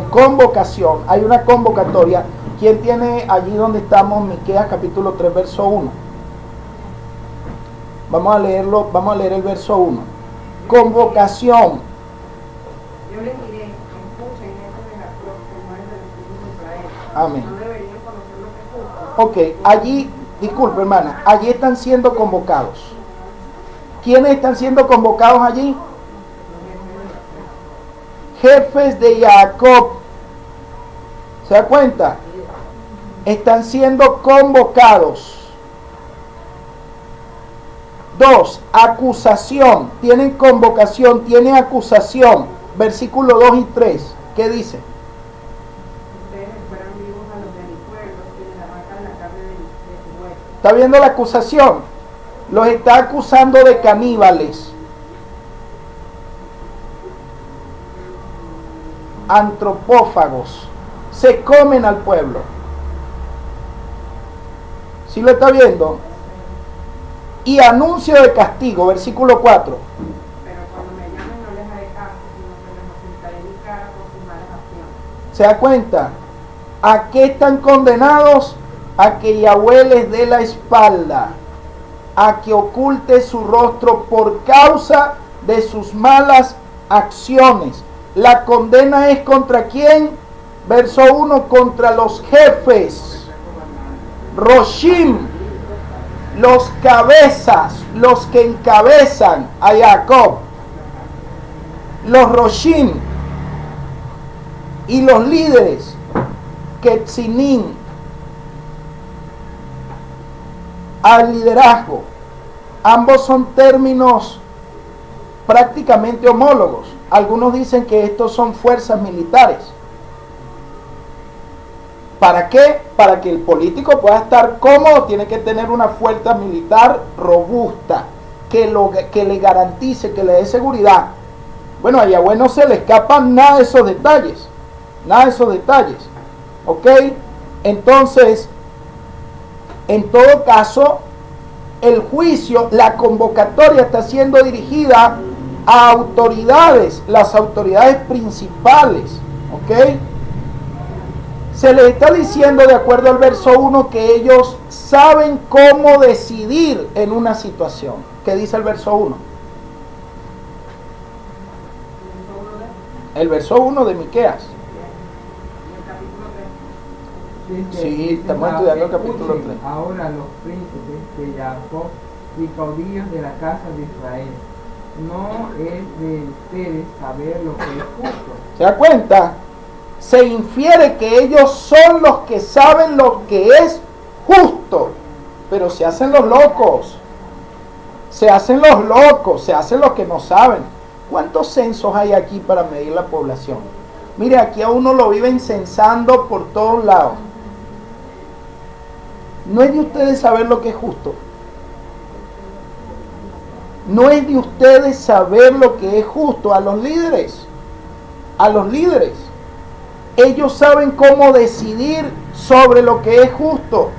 convocación. Hay una convocatoria. ¿Quién tiene allí donde estamos? Miqueas capítulo 3, verso 1. Vamos a leer el verso 1. Convocación. Yo les diré, escuchen esto de Jacob, como es del Espíritu de Israel. Amén. No deberían conocer lo que es justo. Ok, allí, disculpe hermana, allí están siendo convocados. ¿Quiénes están siendo convocados allí? Jefes de Jacob. ¿Se da cuenta? Están siendo convocados. 2. Acusación. Tienen convocación, tienen acusación. Versículo 2 y 3. ¿Qué dice? Ustedes esperan vivos a los de mi pueblo, que les arrancan la carne de su hueso. ¿Está viendo la acusación? Los está acusando de caníbales, antropófagos, se comen al pueblo. ¿Sí lo está viendo? Y anuncio de castigo, versículo 4. Pero cuando me llamen no les haré caso, sino que les ocultaré mi cara por sus malas acciones. ¿Se da cuenta? ¿A qué están condenados? A que Yahweh les dé la espalda, a que oculte su rostro por causa de sus malas acciones. La condena es ¿contra quién? Verso 1, contra los jefes, Roshim, los cabezas, los que encabezan a Jacob, los Roshim y los líderes, Ketzinim, al liderazgo. Ambos son términos prácticamente homólogos. Algunos dicen que estos son fuerzas militares. ¿Para qué? Para que el político pueda estar cómodo, tiene que tener una fuerza militar robusta, que le garantice, que le dé seguridad. Bueno, a Yahweh no se le escapan nada de esos detalles. Nada de esos detalles. ¿Ok? Entonces, en todo caso, el juicio, la convocatoria está siendo dirigida a autoridades, las autoridades principales. ¿Ok? Se les está diciendo, de acuerdo al verso 1, que ellos saben cómo decidir en una situación. ¿Qué dice el verso 1? El verso 1 de Miqueas. Sí, estamos estudiando el capítulo 3. Ahora los príncipes de Jacob y caudillos de la casa de Israel, no es de ustedes saber lo que es justo. ¿Se da cuenta? Se infiere que ellos son los que saben lo que es justo. pero se hacen los locos. Se hacen los locos, se hacen los que no saben. ¿Cuántos censos hay aquí para medir la población? Mire, aquí a uno lo viven censando por todos lados. No es de ustedes saber lo que es justo. No es de ustedes saber lo que es justo. A los líderes. Ellos saben cómo decidir sobre lo que es justo.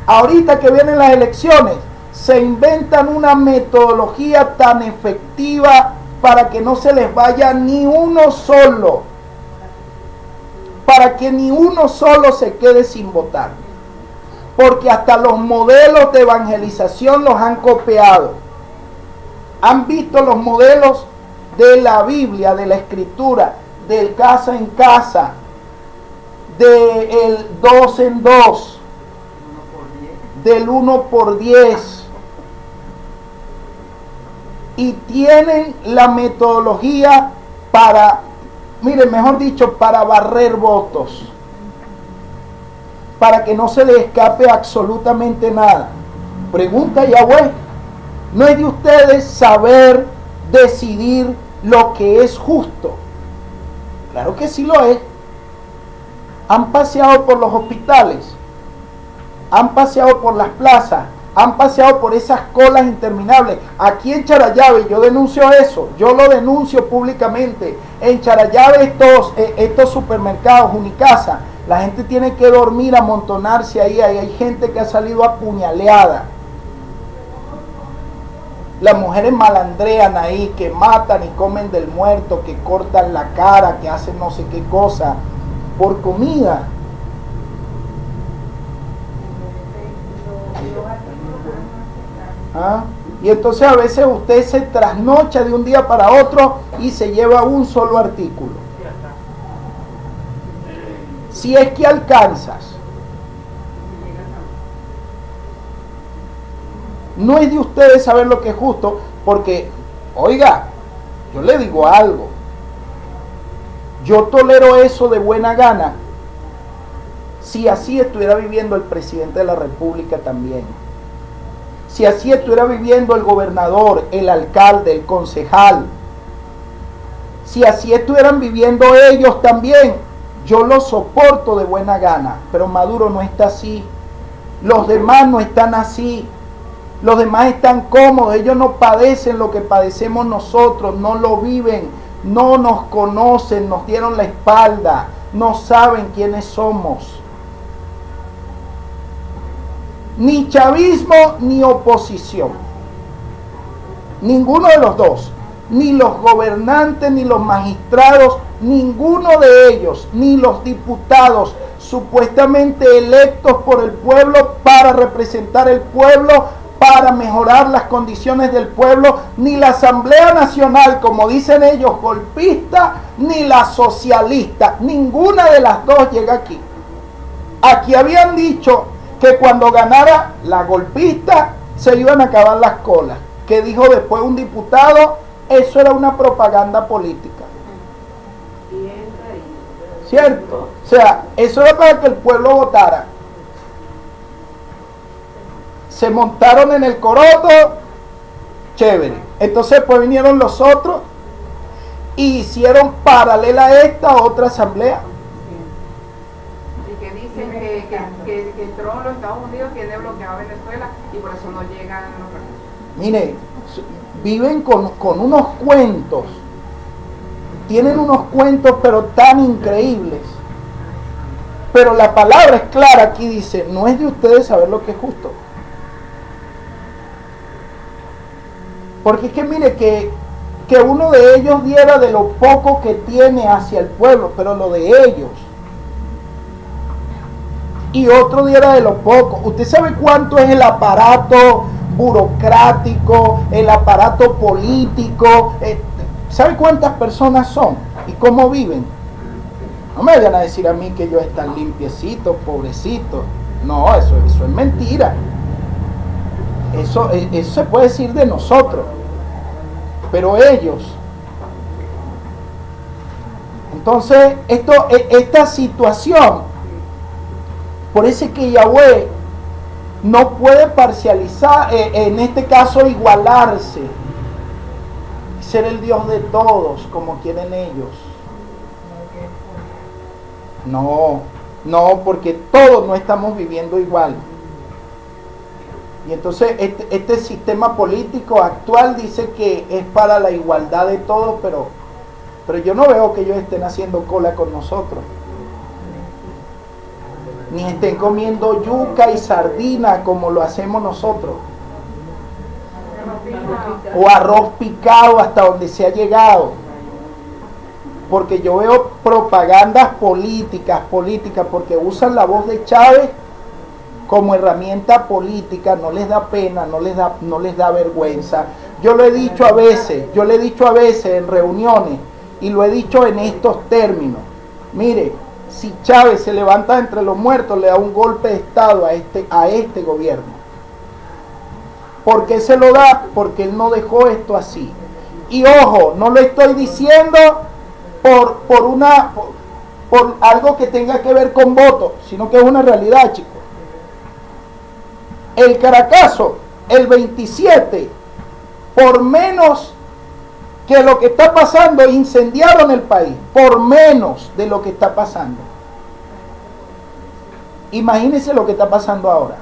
Ahorita que vienen las elecciones, se inventan una metodología tan efectiva para que no se les vaya ni uno solo. Para que ni uno solo se quede sin votar. Porque hasta los modelos de evangelización los han copiado. Han visto los modelos de la Biblia, de la Escritura, del casa en casa, del 2 en 2, del 1 por 10. Y tienen la metodología para, miren, mejor dicho, para barrer votos. Para que no se les escape absolutamente nada. Pregunta Yahweh, ¿no es de ustedes saber decidir lo que es justo? Claro que sí lo es. Han paseado por los hospitales, han paseado por las plazas, han paseado por esas colas interminables. Aquí en Charallave, yo denuncio eso, yo lo denuncio públicamente. En Charallave estos supermercados, Unicasa, la gente tiene que dormir, amontonarse ahí hay gente que ha salido apuñaleada. Las mujeres malandrean ahí, que matan y comen del muerto, que cortan la cara, que hacen no sé qué cosa, por comida. ¿Ah? Y entonces a veces usted se trasnocha de un día para otro y se lleva un solo artículo. Si es que alcanzas. No es de ustedes saber lo que es justo, porque, oiga, yo le digo algo. Yo tolero eso de buena gana si así estuviera viviendo el presidente de la República también. Si así estuviera viviendo el gobernador, el alcalde, el concejal. Si así estuvieran viviendo ellos también, yo lo soporto de buena gana. Pero Maduro no está así. Los demás no están así. Los demás están cómodos. Ellos no padecen lo que padecemos nosotros. No lo viven. No nos conocen. Nos dieron la espalda. No saben quiénes somos. Ni chavismo ni oposición. Ninguno de los dos. Ni los gobernantes ni los magistrados. Ninguno de ellos. Ni los diputados supuestamente electos por el pueblo para representar el pueblo, para mejorar las condiciones del pueblo, ni la Asamblea Nacional, como dicen ellos, golpista, ni la socialista. Ninguna de las dos llega aquí. Aquí habían dicho que cuando ganara la golpista se iban a acabar las colas. Que dijo después un diputado, eso era una propaganda política. ¿Cierto? O sea, eso era para que el pueblo votara. Se montaron en el coroto, chévere. Entonces pues vinieron los otros y hicieron paralela a esta otra asamblea. Y que dicen que Trump, los Estados Unidos, tiene bloqueado a Venezuela y por eso no llegan los recursos. Mire, viven con unos cuentos. Tienen unos cuentos pero tan increíbles. Pero la palabra es clara aquí, dice, no es de ustedes saber lo que es justo. Porque es que mire que uno de ellos diera de lo poco que tiene hacia el pueblo, pero lo de ellos. Y otro diera de lo poco. ¿Usted sabe cuánto es el aparato burocrático, el aparato político? ¿Sabe cuántas personas son y cómo viven? No me vayan a decir a mí que ellos están limpiecitos, pobrecitos. No, eso es mentira. Eso se puede decir de nosotros, pero ellos. Entonces, esta situación, por eso es que Yahweh no puede parcializar, en este caso igualarse, ser el Dios de todos como quieren ellos. No, porque todos no estamos viviendo igual. Y entonces este sistema político actual dice que es para la igualdad de todos, pero yo no veo que ellos estén haciendo cola con nosotros. Ni estén comiendo yuca y sardina como lo hacemos nosotros. O arroz picado hasta donde se ha llegado. Porque yo veo propagandas políticas, porque usan la voz de Chávez como herramienta política, no les da pena, no les da vergüenza. Yo lo he dicho a veces en reuniones, y lo he dicho en estos términos. Mire, si Chávez se levanta entre los muertos, le da un golpe de Estado a este gobierno. ¿Por qué se lo da? Porque él no dejó esto así. Y ojo, no lo estoy diciendo por algo que tenga que ver con votos, sino que es una realidad, chicos. El Caracazo, el 27, por menos que lo que está pasando, incendiaron el país, por menos de lo que está pasando. Imagínense lo que está pasando ahora.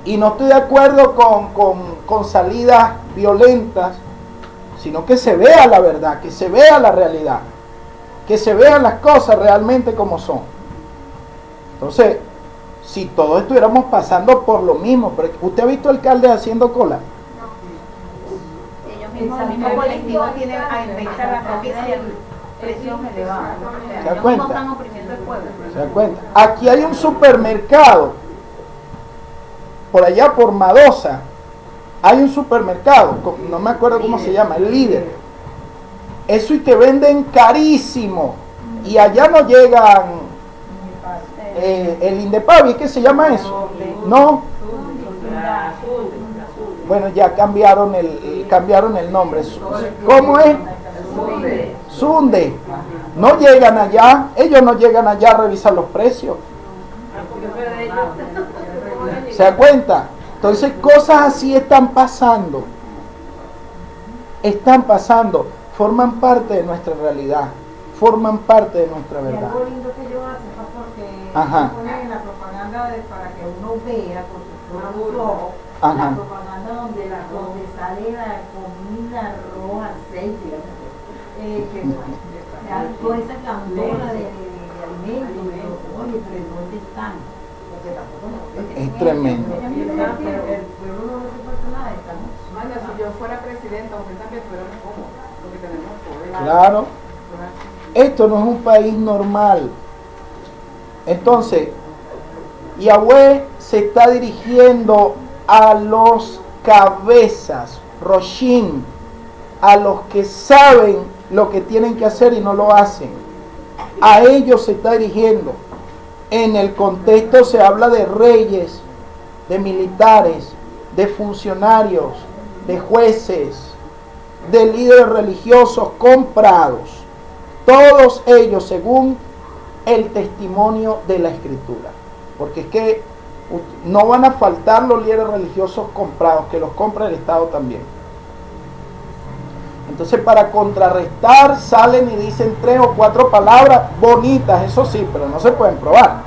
Y no estoy de acuerdo con salidas violentas, sino que se vea la verdad, que se vea la realidad, que se vean las cosas realmente como son. Entonces, si todos estuviéramos pasando por lo mismo, pero ¿usted ha visto alcaldes haciendo cola? Ellos mismos, el mismo colectivo tienen a inventar la propia presión elevada. ¿Se da cuenta? Están oprimiendo el pueblo. ¿Se da cuenta? Aquí hay un supermercado, por allá por Madosa, hay un supermercado, no me acuerdo cómo se llama, el Líder. Eso y que venden carísimo. Y allá no llegan el Indepavi, ¿qué se llama eso? No. Bueno, ya cambiaron el nombre. ¿Cómo es? Sunde. No llegan allá, ellos no llegan allá a revisar los precios. ¿Se da cuenta? Entonces cosas así están pasando, forman parte de nuestra realidad, forman parte de nuestra verdad. Y algo lindo que ellos hacen, porque ponen la propaganda para que uno vea con sus ojos, la propaganda donde sale la comida, arroz, aceite, toda esa candela de alimentos, oye, pero ¿dónde están? Es tremendo. Manda, si yo fuera presidenta, usted también fuera como, porque tenemos poder. Claro. Esto no es un país normal. Entonces, Yahweh se está dirigiendo a los cabezas, Roshim, a los que saben lo que tienen que hacer y no lo hacen. A ellos se está dirigiendo. En el contexto se habla de reyes, de militares, de funcionarios, de jueces, de líderes religiosos comprados. Todos ellos según el testimonio de la Escritura. Porque es que no van a faltar los líderes religiosos comprados, que los compra el Estado también. Entonces, para contrarrestar, salen y dicen 3 o 4 palabras bonitas, eso sí, pero no se pueden probar.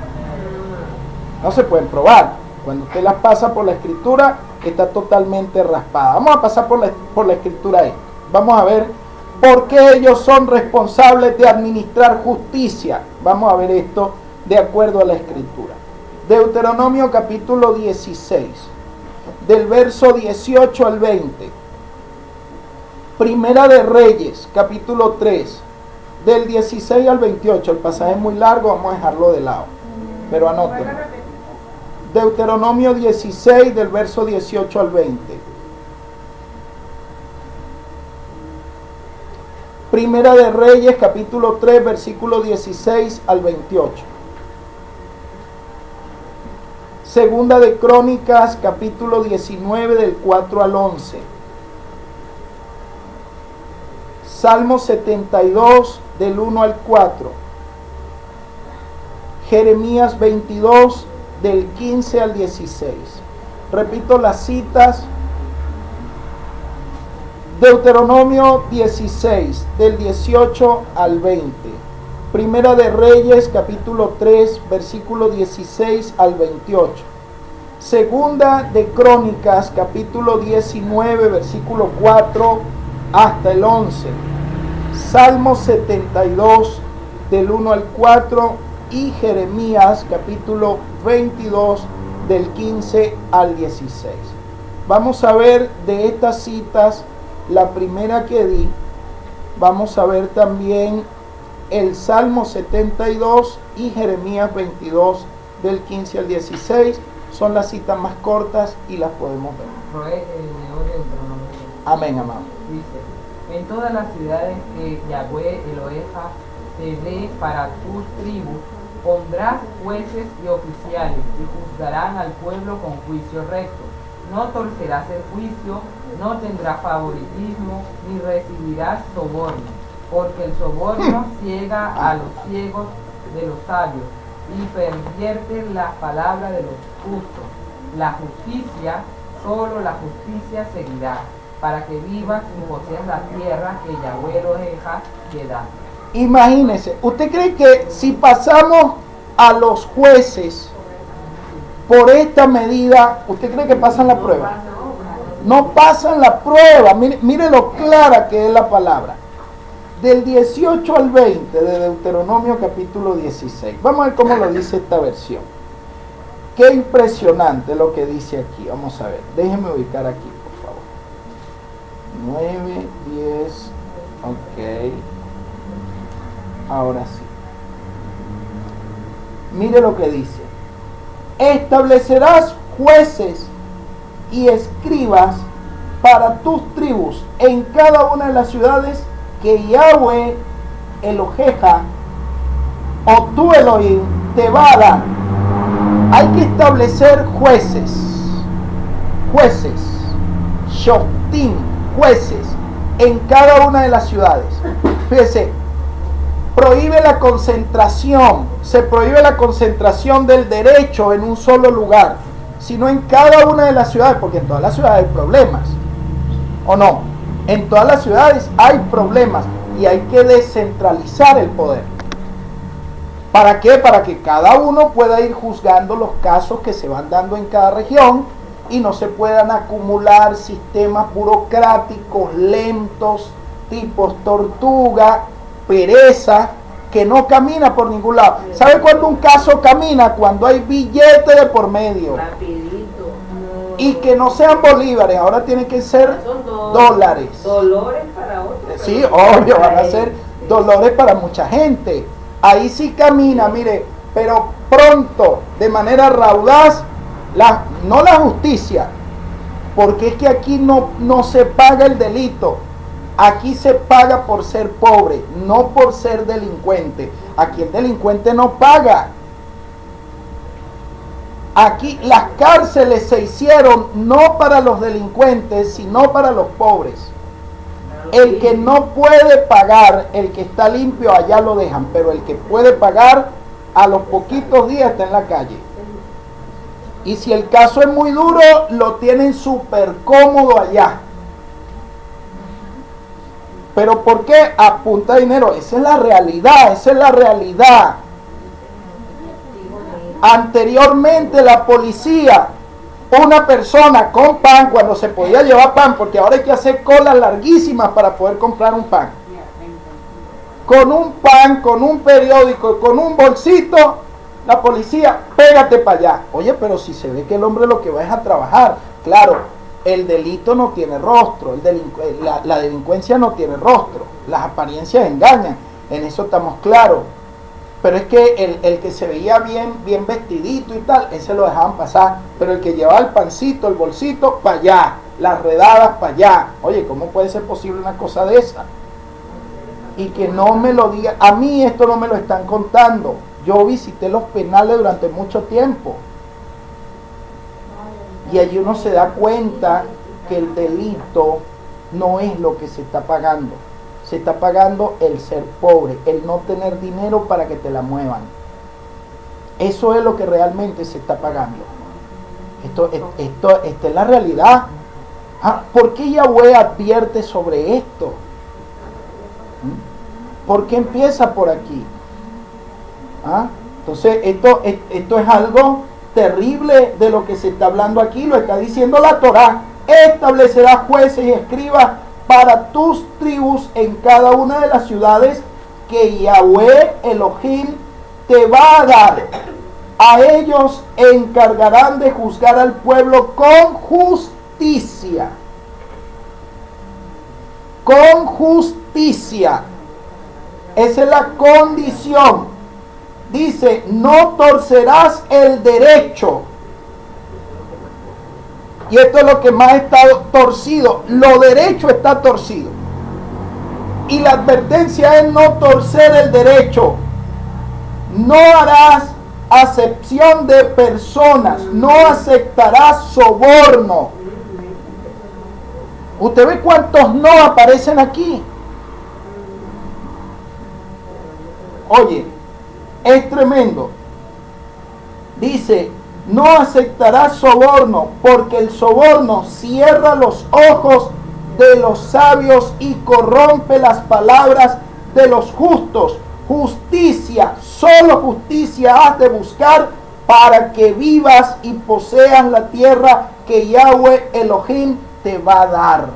No se pueden probar. Cuando usted las pasa por la Escritura, está totalmente raspada. Vamos a pasar por la Escritura esto. Vamos a ver por qué ellos son responsables de administrar justicia. Vamos a ver esto de acuerdo a la Escritura. Deuteronomio capítulo 16, del verso 18 al 20. Primera de Reyes, capítulo 3, del 16 al 28. El pasaje es muy largo, vamos a dejarlo de lado. Pero anótenlo. Deuteronomio 16, del verso 18 al 20. Primera de Reyes, capítulo 3, versículo 16 al 28. Segunda de Crónicas, capítulo 19, del 4 al 11. Salmo 72, del 1 al 4. Jeremías 22, del 15 al 16. Repito las citas. Deuteronomio 16, del 18 al 20. Primera de Reyes, capítulo 3, versículo 16 al 28. Segunda de Crónicas, capítulo 19, versículo 4 hasta el 11. Salmo 72, del 1 al 4. Y Jeremías, capítulo 22, del 15 al 16. Vamos a ver de estas citas la primera que di. Vamos a ver también el Salmo 72 y Jeremías 22 del 15 al 16. Son las citas más cortas y las podemos ver. Amén, amado. Dice: en todas las ciudades que Yahweh Eloheja te dé para tus tribus, pondrás jueces y oficiales, y juzgarán al pueblo con juicio recto. No torcerás el juicio, no tendrás favoritismo, ni recibirás soborno, porque el soborno ciega a los ciegos de los sabios y pervierte las palabras de los justos. La justicia, solo la justicia seguirá, para que vivas y poseas la tierra que Yahweh Eloheja te da. Imagínese, ¿usted cree que si pasamos a los jueces por esta medida, usted cree que pasan la prueba? No pasan la prueba. Mire lo clara que es la palabra. Del 18 al 20 de Deuteronomio capítulo 16. Vamos a ver cómo lo dice esta versión. Qué impresionante lo que dice aquí. Vamos a ver. Déjenme ubicar aquí, por favor. 9, 10. Ok. Ahora sí. Mire lo que dice. Establecerás jueces y escribas para tus tribus en cada una de las ciudades que Yahweh Eloheja o tu Elohim te va a dar. Hay que establecer jueces, shoftim, jueces en cada una de las ciudades. Fíjese, prohíbe la concentración, se prohíbe la concentración del derecho en un solo lugar, sino en cada una de las ciudades, porque en todas las ciudades hay problemas, ¿o no? En todas las ciudades hay problemas y hay que descentralizar el poder. ¿Para qué? Para que cada uno pueda ir juzgando los casos que se van dando en cada región y no se puedan acumular sistemas burocráticos lentos, tipos tortuga, pereza, que no camina por ningún lado. ¿Sabe cuándo un caso camina? Cuando hay billete de por medio. Rapidito. Y que no sean bolívares, ahora tienen que ser dólares. Dolores para otros. Sí, obvio, van a ser dolores para mucha gente. Ahí sí camina, mire, pero pronto, de manera raudaz, no la justicia, porque es que aquí no se paga el delito. Aquí se paga por ser pobre, no por ser delincuente. Aquí el delincuente no paga. Aquí las cárceles se hicieron no para los delincuentes, sino para los pobres. El que no puede pagar, el que está limpio, allá lo dejan. Pero el que puede pagar, a los poquitos días está en la calle. Y si el caso es muy duro, lo tienen súper cómodo allá. ¿Pero por qué? A punta de dinero. Esa es la realidad, esa es la realidad. Anteriormente la policía, una persona con pan, cuando se podía llevar pan, porque ahora hay que hacer colas larguísimas para poder comprar un pan. Con un pan, con un periódico, con un bolsito, la policía, pégate para allá. Oye, pero si se ve que el hombre lo que va es a trabajar, claro, el delito no tiene rostro, la delincuencia no tiene rostro, las apariencias engañan, en eso estamos claros. Pero es que el que se veía bien vestidito y tal, ese lo dejaban pasar. Pero el que llevaba el pancito, el bolsito, para allá, las redadas para allá. Oye, ¿cómo puede ser posible una cosa de esa? Y que no me lo diga, a mí esto no me lo están contando. Yo visité los penales durante mucho tiempo. Y allí uno se da cuenta que el delito no es lo que se está pagando. Se está pagando el ser pobre, el no tener dinero para que te la muevan. Eso es lo que realmente se está pagando. Esta es la realidad. ¿Por qué Yahweh advierte sobre esto? ¿Por qué empieza por aquí? Entonces esto es algo terrible de lo que se está hablando aquí. Lo está diciendo la Torá. Establecerás jueces y escribas para tus tribus en cada una de las ciudades que Yahweh Elohim te va a dar. A ellos encargarán de juzgar al pueblo con justicia. Con justicia. Esa es la condición. Dice, no torcerás el derecho. Y esto es lo que más está torcido. Lo derecho está torcido. Y la advertencia es no torcer el derecho. No harás acepción de personas. No aceptarás soborno. ¿Usted ve cuántos no aparecen aquí? Oye, es tremendo. Dice, no aceptarás soborno, porque el soborno cierra los ojos de los sabios y corrompe las palabras de los justos. Justicia, solo justicia has de buscar para que vivas y poseas la tierra que Yahweh Elohim te va a dar.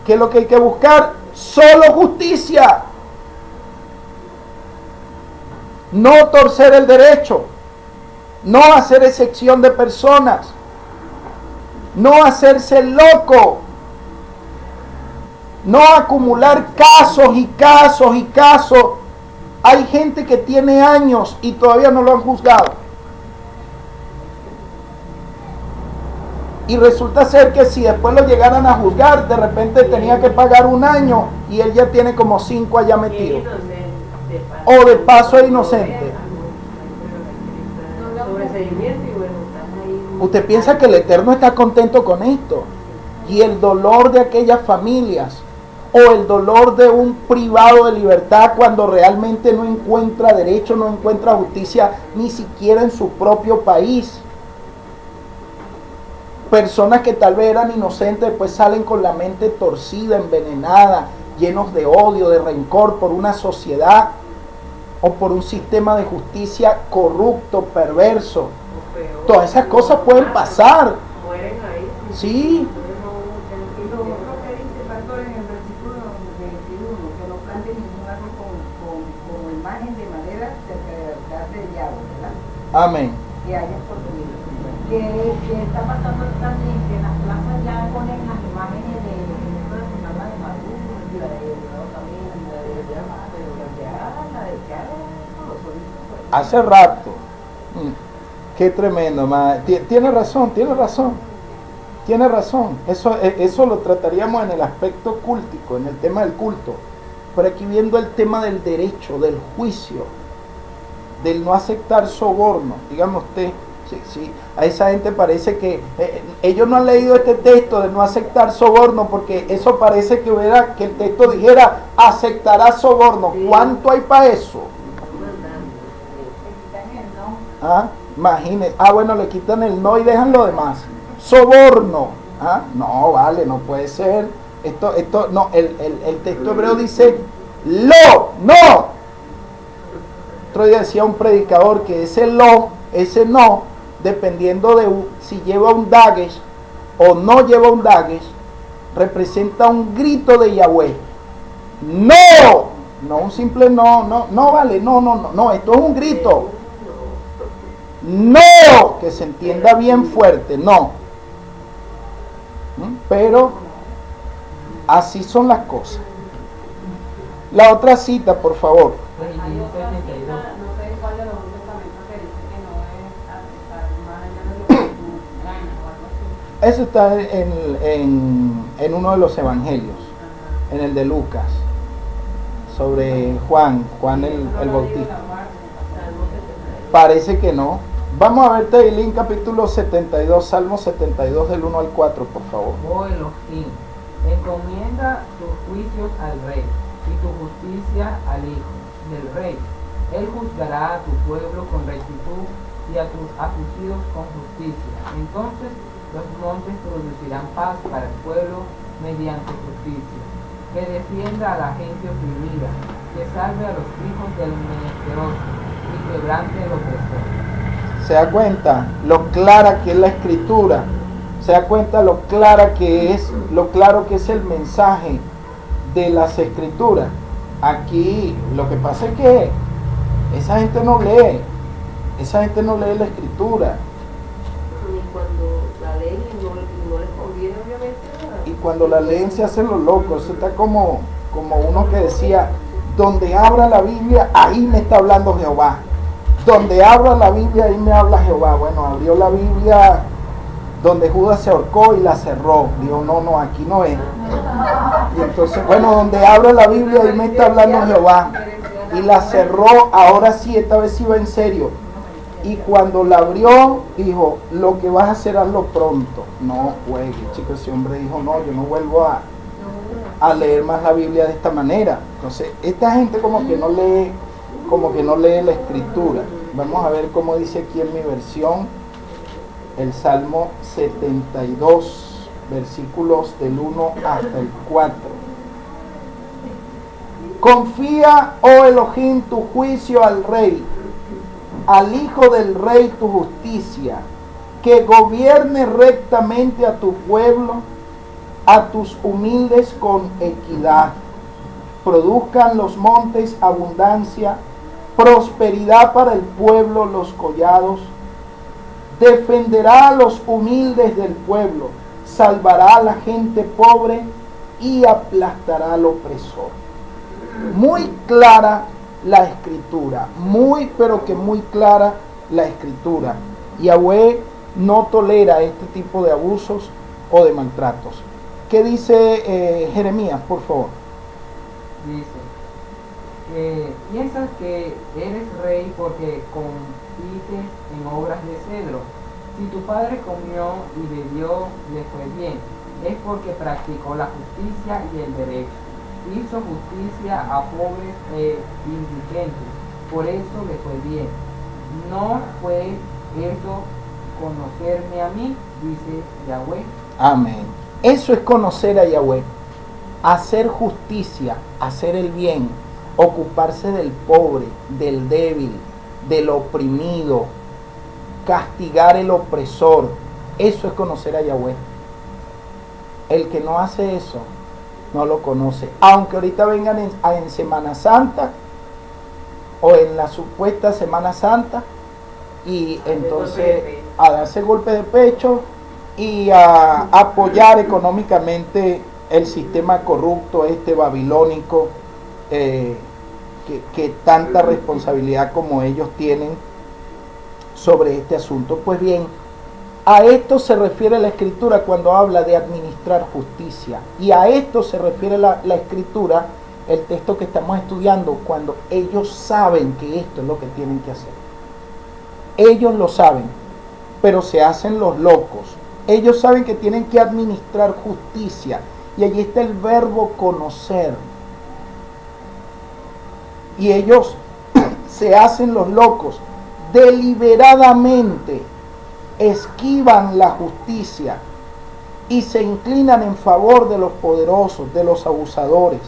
¿Qué es lo que hay que buscar? Solo justicia. No torcer el derecho, no hacer excepción de personas, no hacerse loco, no acumular casos y casos y casos. Hay gente que tiene años y todavía no lo han juzgado. Y resulta ser que si después lo llegaran a juzgar, de repente tenía que pagar 1 año y él ya tiene como 5 allá metido. O de paso es inocente. Usted piensa que el Eterno está contento con esto. Y el dolor de aquellas familias, o el dolor de un privado de libertad cuando realmente no encuentra derecho, no encuentra justicia, ni siquiera en su propio país. Personas que tal vez eran inocentes, después salen con la mente torcida, envenenada, llenos de odio, de rencor por una sociedad o por un sistema de justicia corrupto, perverso. Todas esas cosas pueden pasar. Sí. Y lo otro que dice el pastor en el versículo 21, que no planten ningún árbol como imagen de madera cerca de la altar de Yahweh, ¿verdad? Amén. Que hayan construido. Que está pasando también que en las plazas ya ponen las imágenes de esto de Fernanda de Maduro, y la de también, y la de pero la de hace rato. Qué tremendo, tiene razón. Eso lo trataríamos en el aspecto cúltico, en el tema del culto. Pero aquí viendo el tema del derecho, del juicio, del no aceptar soborno. Dígame usted, sí, a esa gente parece que ellos no han leído este texto de no aceptar soborno, porque eso parece que el texto dijera aceptará soborno. ¿Cuánto hay para eso? Imagínense. Bueno, le quitan el no y dejan lo demás. Soborno. No, vale, no puede ser. Esto no, el texto hebreo dice no. Otro día decía un predicador que ese no, dependiendo de si lleva un dagesh o no lleva un dagesh, representa un grito de Yahweh. No un simple no vale, no, esto es un grito. No, que se entienda bien fuerte, no. Pero así son las cosas. La otra cita, por favor. Hay otra cita, no sé cuál de los dos testamentos que dice que no es aceptar más allá de lo que tú ganas o algo así. Eso está en uno de los evangelios, en el de Lucas, sobre Juan el Bautista. Parece que no. Vamos a ver Teilín capítulo 72, Salmo 72 del 1 al 4, por favor. Oh Elohim, encomienda tus juicios al rey y tu justicia al hijo del rey. Él juzgará a tu pueblo con rectitud y a tus afligidos con justicia. Entonces los montes producirán paz para el pueblo mediante justicia. Que defienda a la gente oprimida, que salve a los hijos del menesteroso y quebrante el opresor. ¿Se da cuenta lo clara que es la escritura? ¿Se da cuenta lo claro que es el mensaje de las escrituras? Aquí lo que pasa es que esa gente no lee la escritura. Y cuando la leen y no les conviene, obviamente. Y cuando la leen se hacen los locos. Eso está como uno que decía, donde abra la Biblia, ahí me está hablando Jehová. Donde abra la Biblia, ahí me habla Jehová. Bueno, abrió la Biblia donde Judas se ahorcó y la cerró. Dijo, no, aquí no es. Y entonces, bueno, donde abra la Biblia, ahí me está hablando Jehová. Y la cerró, ahora sí, esta vez iba en serio. Y cuando la abrió, dijo, lo que vas a hacer, hazlo pronto. No juegue, chicos, ese hombre dijo, no, yo no vuelvo a leer más la Biblia de esta manera. Entonces, esta gente como que no lee la escritura. Vamos a ver cómo dice aquí en mi versión, el Salmo 72, versículos del 1 hasta el 4. Confía, oh Elohim, tu juicio al rey, al hijo del rey tu justicia, que gobierne rectamente a tu pueblo, a tus humildes con equidad. Produzcan los montes abundancia, prosperidad para el pueblo, los collados. Defenderá a los humildes del pueblo, salvará a la gente pobre y aplastará al opresor. Muy clara la escritura, pero que muy clara la escritura. Yahweh no tolera este tipo de abusos o de maltratos. ¿Qué dice Jeremías, por favor? Dice, piensas que eres rey porque compites en obras de cedro. Si tu padre comió y bebió, le fue bien, es porque practicó la justicia y el derecho. Hizo justicia a pobres e indigentes, por eso le fue bien. No fue eso conocerme a mí, dice Yahweh. Amén. Eso es conocer a Yahweh. Hacer justicia, hacer el bien, ocuparse del pobre, del débil, del oprimido, castigar el opresor. Eso es conocer a Yahweh. El que no hace eso no lo conoce. Aunque ahorita vengan en Semana Santa o en la supuesta Semana Santa y entonces a darse golpe de pecho y a apoyar económicamente el sistema corrupto babilónico, que tanta responsabilidad como ellos tienen sobre este asunto. Pues bien, a esto se refiere la escritura cuando habla de administrar justicia, y a esto se refiere la escritura, el texto que estamos estudiando, cuando ellos saben que esto es lo que tienen que hacer. Ellos lo saben, pero se hacen los locos. Ellos saben que tienen que administrar justicia, y allí está el verbo conocer. Y ellos se hacen los locos, deliberadamente esquivan la justicia y se inclinan en favor de los poderosos, de los abusadores,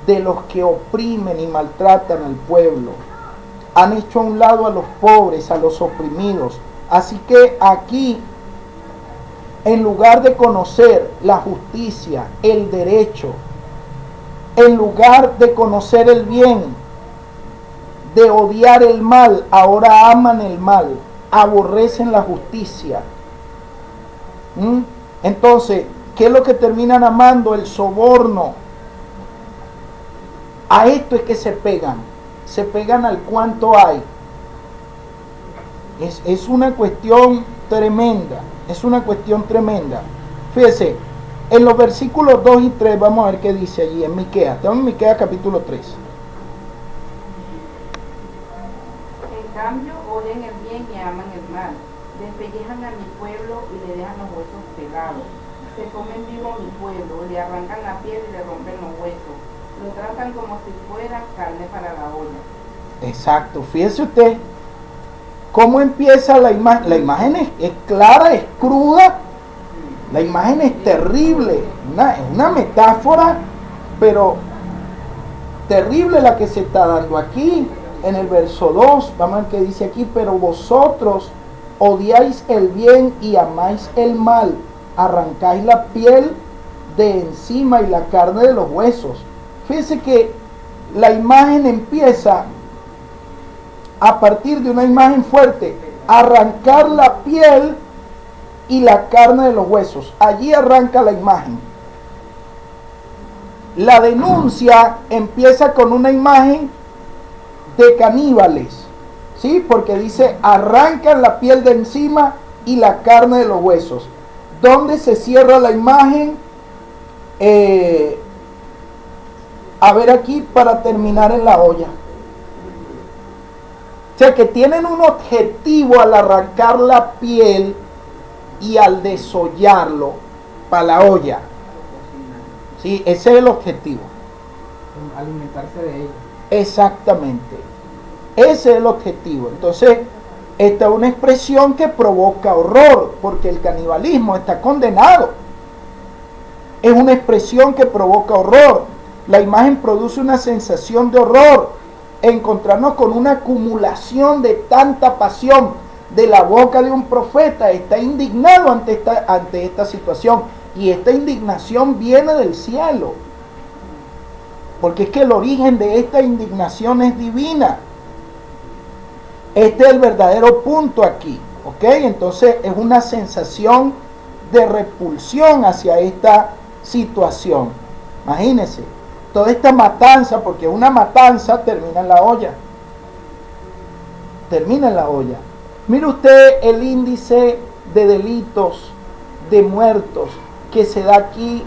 de los que oprimen y maltratan al pueblo. Han hecho a un lado a los pobres, a los oprimidos. Así que aquí, en lugar de conocer la justicia, el derecho, en lugar de conocer el bien, de odiar el mal, ahora aman el mal, aborrecen la justicia. Entonces, ¿qué es lo que terminan amando? El soborno. A esto es que se pegan al cuánto hay. Es una cuestión tremenda, Fíjese, en los versículos 2 y 3 vamos a ver qué dice allí en Miqueas. Estamos en Miqueas capítulo 3. En cambio, odian el bien y aman el mal. Despellejan a mi pueblo y le dejan los huesos pelados. Se comen vivo a mi pueblo, le arrancan la piel y le rompen los huesos. Lo tratan como si fuera carne para la olla. Exacto, fíjese usted cómo empieza la imagen. La imagen es clara, es cruda, la imagen es terrible, es una metáfora, pero terrible la que se está dando aquí. En el verso 2, vamos a ver qué dice aquí: pero vosotros odiáis el bien y amáis el mal, arrancáis la piel de encima y la carne de los huesos. Fíjense que la imagen empieza a partir de una imagen fuerte: arrancar la piel y la carne de los huesos. Allí arranca la imagen. La denuncia empieza con una imagen de caníbales, ¿sí? Porque dice: arrancan la piel de encima y la carne de los huesos. ¿Dónde se cierra la imagen? A ver aquí, para terminar, en la olla. O sea que tienen un objetivo al arrancar la piel y al desollarlo para la olla. Sí, ese es el objetivo. Alimentarse de ella. Exactamente. Ese es el objetivo. Entonces, esta es una expresión que provoca horror, porque el canibalismo está condenado. Es una expresión que provoca horror. La imagen produce una sensación de horror. Encontrarnos con una acumulación de tanta pasión de la boca de un profeta. Está indignado ante esta situación, y esta indignación viene del cielo, porque es que el origen de esta indignación es divina. Este es el verdadero punto aquí, ¿ok? Entonces es una sensación de repulsión hacia esta situación. Imagínense, toda esta matanza, porque una matanza termina en la olla. Termina en la olla. Mire usted el índice de delitos, de muertos que se da aquí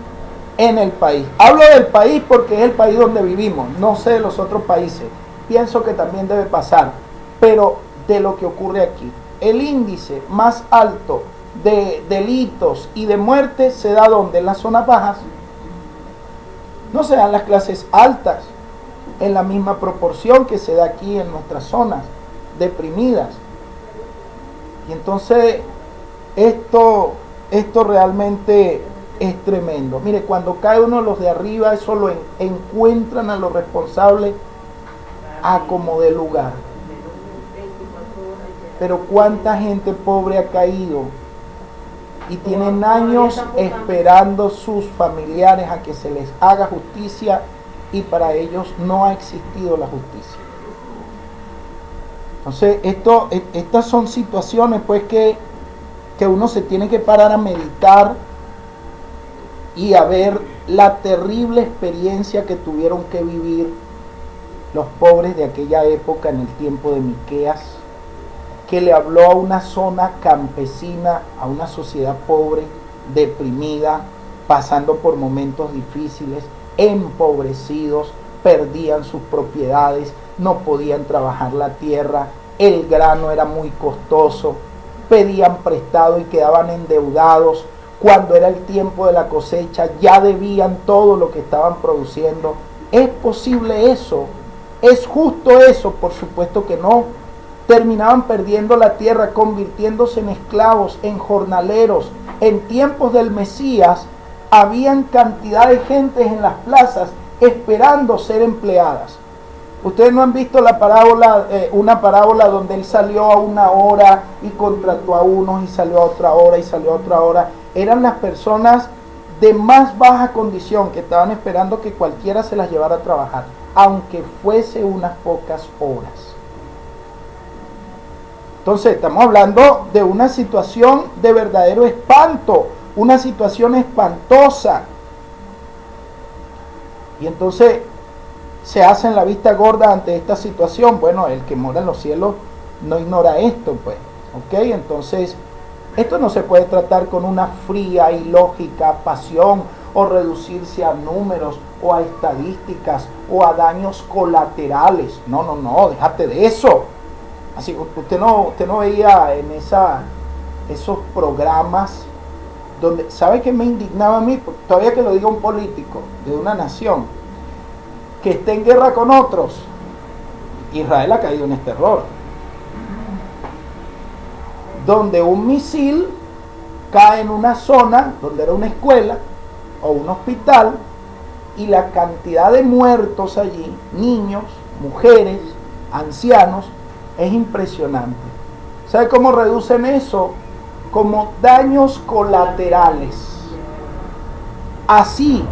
en el país. Hablo del país porque es el país donde vivimos. No sé de los otros países. Pienso que también debe pasar. Pero de lo que ocurre aquí, el índice más alto de delitos y de muertes se da ¿dónde? En las zonas bajas. No se dan en las clases altas en la misma proporción que se da aquí en nuestras zonas deprimidas. Y entonces esto realmente es tremendo. Mire, cuando cae uno de los de arriba, eso lo encuentran a los responsables a como de lugar. Pero cuánta gente pobre ha caído y tienen años esperando sus familiares a que se les haga justicia, y para ellos no ha existido la justicia. Entonces estas son situaciones pues que uno se tiene que parar a meditar y a ver la terrible experiencia que tuvieron que vivir los pobres de aquella época en el tiempo de Miqueas, que le habló a una zona campesina, a una sociedad pobre, deprimida, pasando por momentos difíciles, empobrecidos, perdían sus propiedades, no podían trabajar la tierra, el grano era muy costoso, pedían prestado y quedaban endeudados. Cuando era el tiempo de la cosecha ya debían todo lo que estaban produciendo. ¿Es posible eso? ¿Es justo eso? Por supuesto que no. Terminaban perdiendo la tierra, convirtiéndose en esclavos, en jornaleros. En tiempos del Mesías habían cantidad de gentes en las plazas esperando ser empleadas. Ustedes no han visto la parábola, una parábola donde él salió a una hora y contrató a unos, y salió a otra hora y salió a otra hora. Eran las personas de más baja condición que estaban esperando que cualquiera se las llevara a trabajar, aunque fuese unas pocas horas. Entonces estamos hablando de una situación de verdadero espanto, una situación espantosa. Y entonces se hacen la vista gorda ante esta situación. Bueno, el que mora en los cielos no ignora esto, pues. ¿Ok? Entonces, esto no se puede tratar con una fría y lógica pasión, o reducirse a números, o a estadísticas, o a daños colaterales. No, déjate de eso. Así, usted no veía en esos programas donde, ¿sabe qué me indignaba a mí? Todavía que lo diga un político de una nación que esté en guerra con otros, Israel ha caído en este error, donde un misil cae en una zona donde era una escuela o un hospital, y la cantidad de muertos allí, niños, mujeres, ancianos, es impresionante. ¿Sabe cómo reducen eso? Como daños colaterales. Así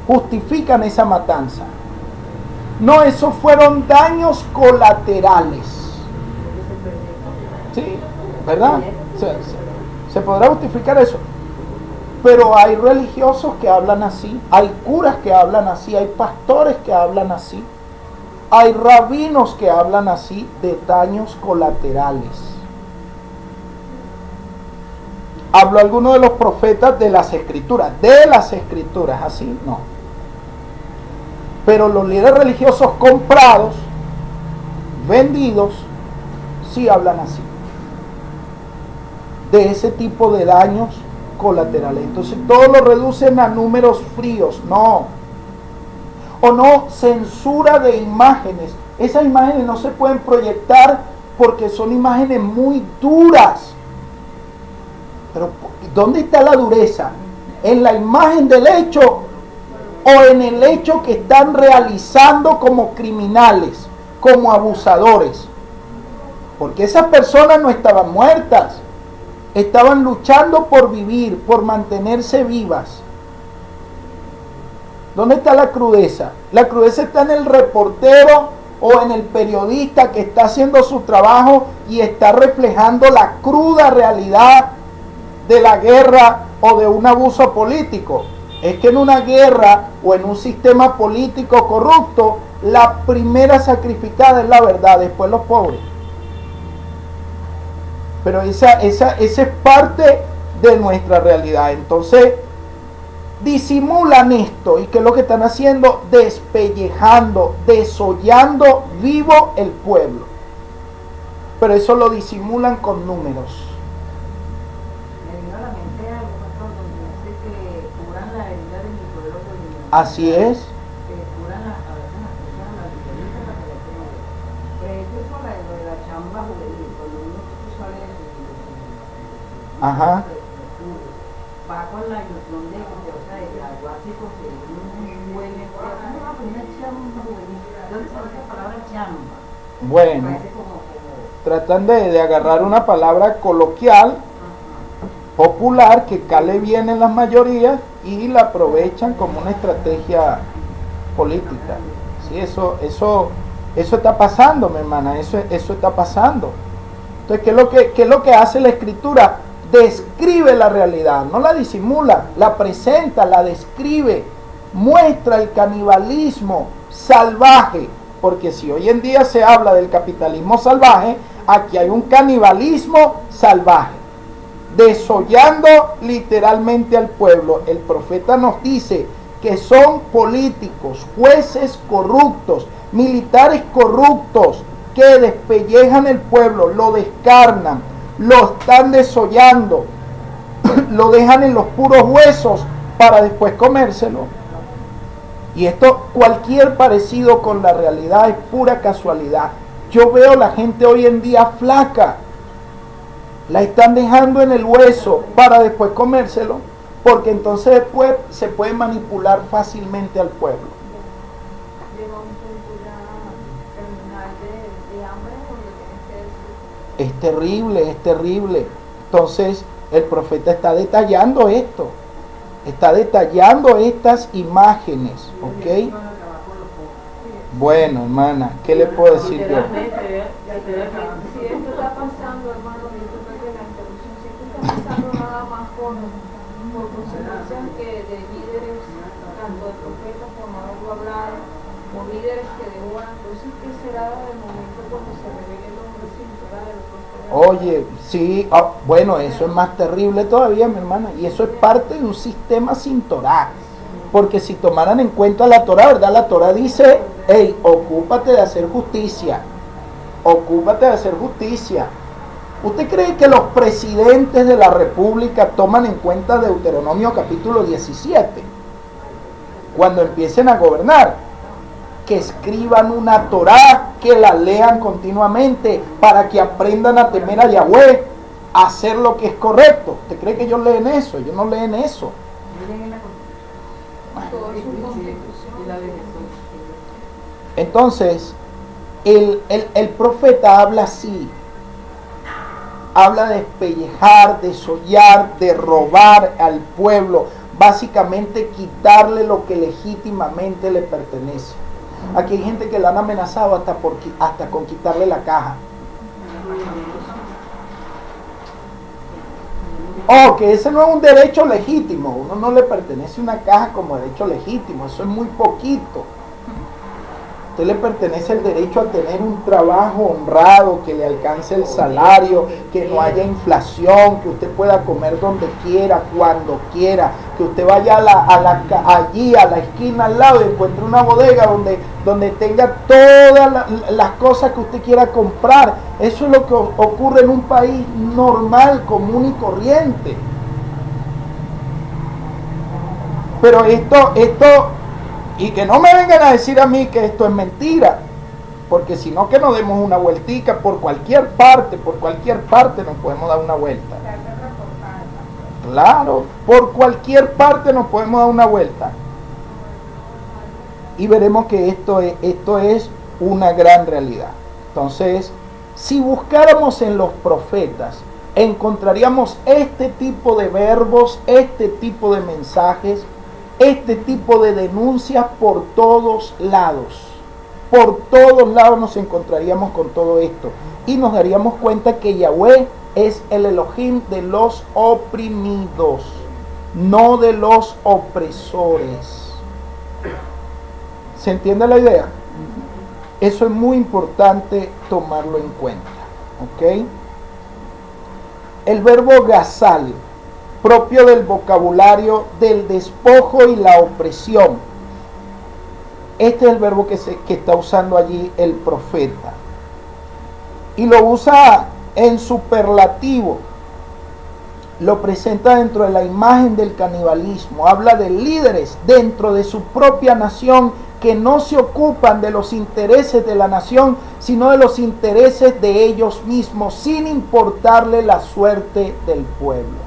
justifican esa matanza. No, esos fueron daños colaterales. ¿Sí? ¿Verdad? Se podrá justificar eso. Pero hay religiosos que hablan así, hay curas que hablan así, hay pastores que hablan así, hay rabinos que hablan así de daños colaterales. ¿Habló alguno de los profetas de las escrituras? De las escrituras, así no. Pero los líderes religiosos comprados, vendidos, sí hablan así. De ese tipo de daños colaterales. Entonces todo lo reducen a números fríos. No. O no, censura de imágenes. Esas imágenes no se pueden proyectar porque son imágenes muy duras. Pero ¿dónde está la dureza? ¿En la imagen del hecho o en el hecho que están realizando como criminales, como abusadores? Porque esas personas no estaban muertas, estaban luchando por vivir, por mantenerse vivas. ¿Dónde está la crudeza? La crudeza está en el reportero o en el periodista que está haciendo su trabajo y está reflejando la cruda realidad de la guerra o de un abuso político. Es que en una guerra o en un sistema político corrupto, la primera sacrificada es la verdad, después los pobres. Pero esa es parte de nuestra realidad. Entonces, disimulan esto. ¿Y qué es lo que están haciendo? Despellejando, desollando vivo el pueblo. Pero eso lo disimulan con números. Así es. Ajá. Va con la ilusión de que, o sea, de algo así, conseguir un buen una chamba juvenil. ¿Dónde está esa palabra chamba? Bueno, tratan de agarrar una palabra coloquial, popular, que cale bien en las mayorías y la aprovechan como una estrategia política. Sí, eso está pasando, mi hermana, eso está pasando. Entonces, ¿qué es lo que hace la escritura? Describe la realidad, no la disimula, la presenta, la describe, muestra el canibalismo salvaje, porque si hoy en día se habla del capitalismo salvaje, aquí hay un canibalismo salvaje, desollando literalmente al pueblo. El profeta nos dice que son políticos, jueces corruptos, militares corruptos, que despellejan el pueblo, lo descarnan, lo están desollando, lo dejan en los puros huesos para después comérselo. Y esto, cualquier parecido con la realidad es pura casualidad. Yo veo la gente hoy en día flaca, la están dejando en el hueso para después comérselo, porque entonces después se puede manipular fácilmente al pueblo. Llega un punto ya terminal de hambre donde tienes que decir. Es terrible. Entonces el profeta está detallando esto, está detallando estas imágenes, ¿ok? Bueno, hermana, ¿qué le puedo decir yo? Si esto está pasando, hermano, disculpe que la interrupción, si esto está pasando nada más por consecuencias de líderes, tanto de profetas como algo hablar, o líderes que devoran, entonces, ¿qué será del momento cuando se revele el hombre sin fuera de lo que Oye, sí, bueno, eso es más terrible todavía, mi hermana, y eso es parte de un sistema sin Torah, porque si tomaran en cuenta la Torah, ¿verdad? La Torah dice, hey, ocúpate de hacer justicia, ocúpate de hacer justicia. ¿Usted cree que los presidentes de la República toman en cuenta Deuteronomio capítulo 17 cuando empiecen a gobernar? que escriban una Torá, que la lean continuamente, para que aprendan a temer a Yahweh, a hacer lo que es correcto. ¿Usted cree que ellos leen eso? Ellos no leen eso. Entonces, el profeta habla así. Habla de despellejar, de desollar, de robar al pueblo. Básicamente quitarle lo que legítimamente le pertenece. Aquí hay gente que la han amenazado hasta con quitarle la caja. Oh, que ese no es un derecho legítimo. Uno no le pertenece una caja como derecho legítimo. Eso es muy poquito. A usted le pertenece el derecho a tener un trabajo honrado, que le alcance el salario, que no haya inflación, que usted pueda comer donde quiera, cuando quiera, que usted vaya allí a la esquina al lado y encuentre una bodega donde tenga todas las cosas que usted quiera comprar. Eso es lo que ocurre en un país normal, común y corriente. Pero esto y que no me vengan a decir a mí que esto es mentira, porque si no, que nos demos una vueltica por cualquier parte nos podemos dar una vuelta. Claro, por cualquier parte nos podemos dar una vuelta. Y veremos que esto es una gran realidad. Entonces, si buscáramos en los profetas, encontraríamos este tipo de verbos, este tipo de mensajes, este tipo de denuncias por todos lados. Por todos lados nos encontraríamos con todo esto. Y nos daríamos cuenta que Yahweh es el Elohim de los oprimidos, no de los opresores. ¿Se entiende la idea? Eso es muy importante tomarlo en cuenta. ¿Ok? El verbo gazal, propio del vocabulario del despojo y la opresión. Este es el verbo que está usando allí el profeta. Y lo usa en superlativo. Lo presenta dentro de la imagen del canibalismo. Habla de líderes dentro de su propia nación que no se ocupan de los intereses de la nación, sino de los intereses de ellos mismos, sin importarle la suerte del pueblo.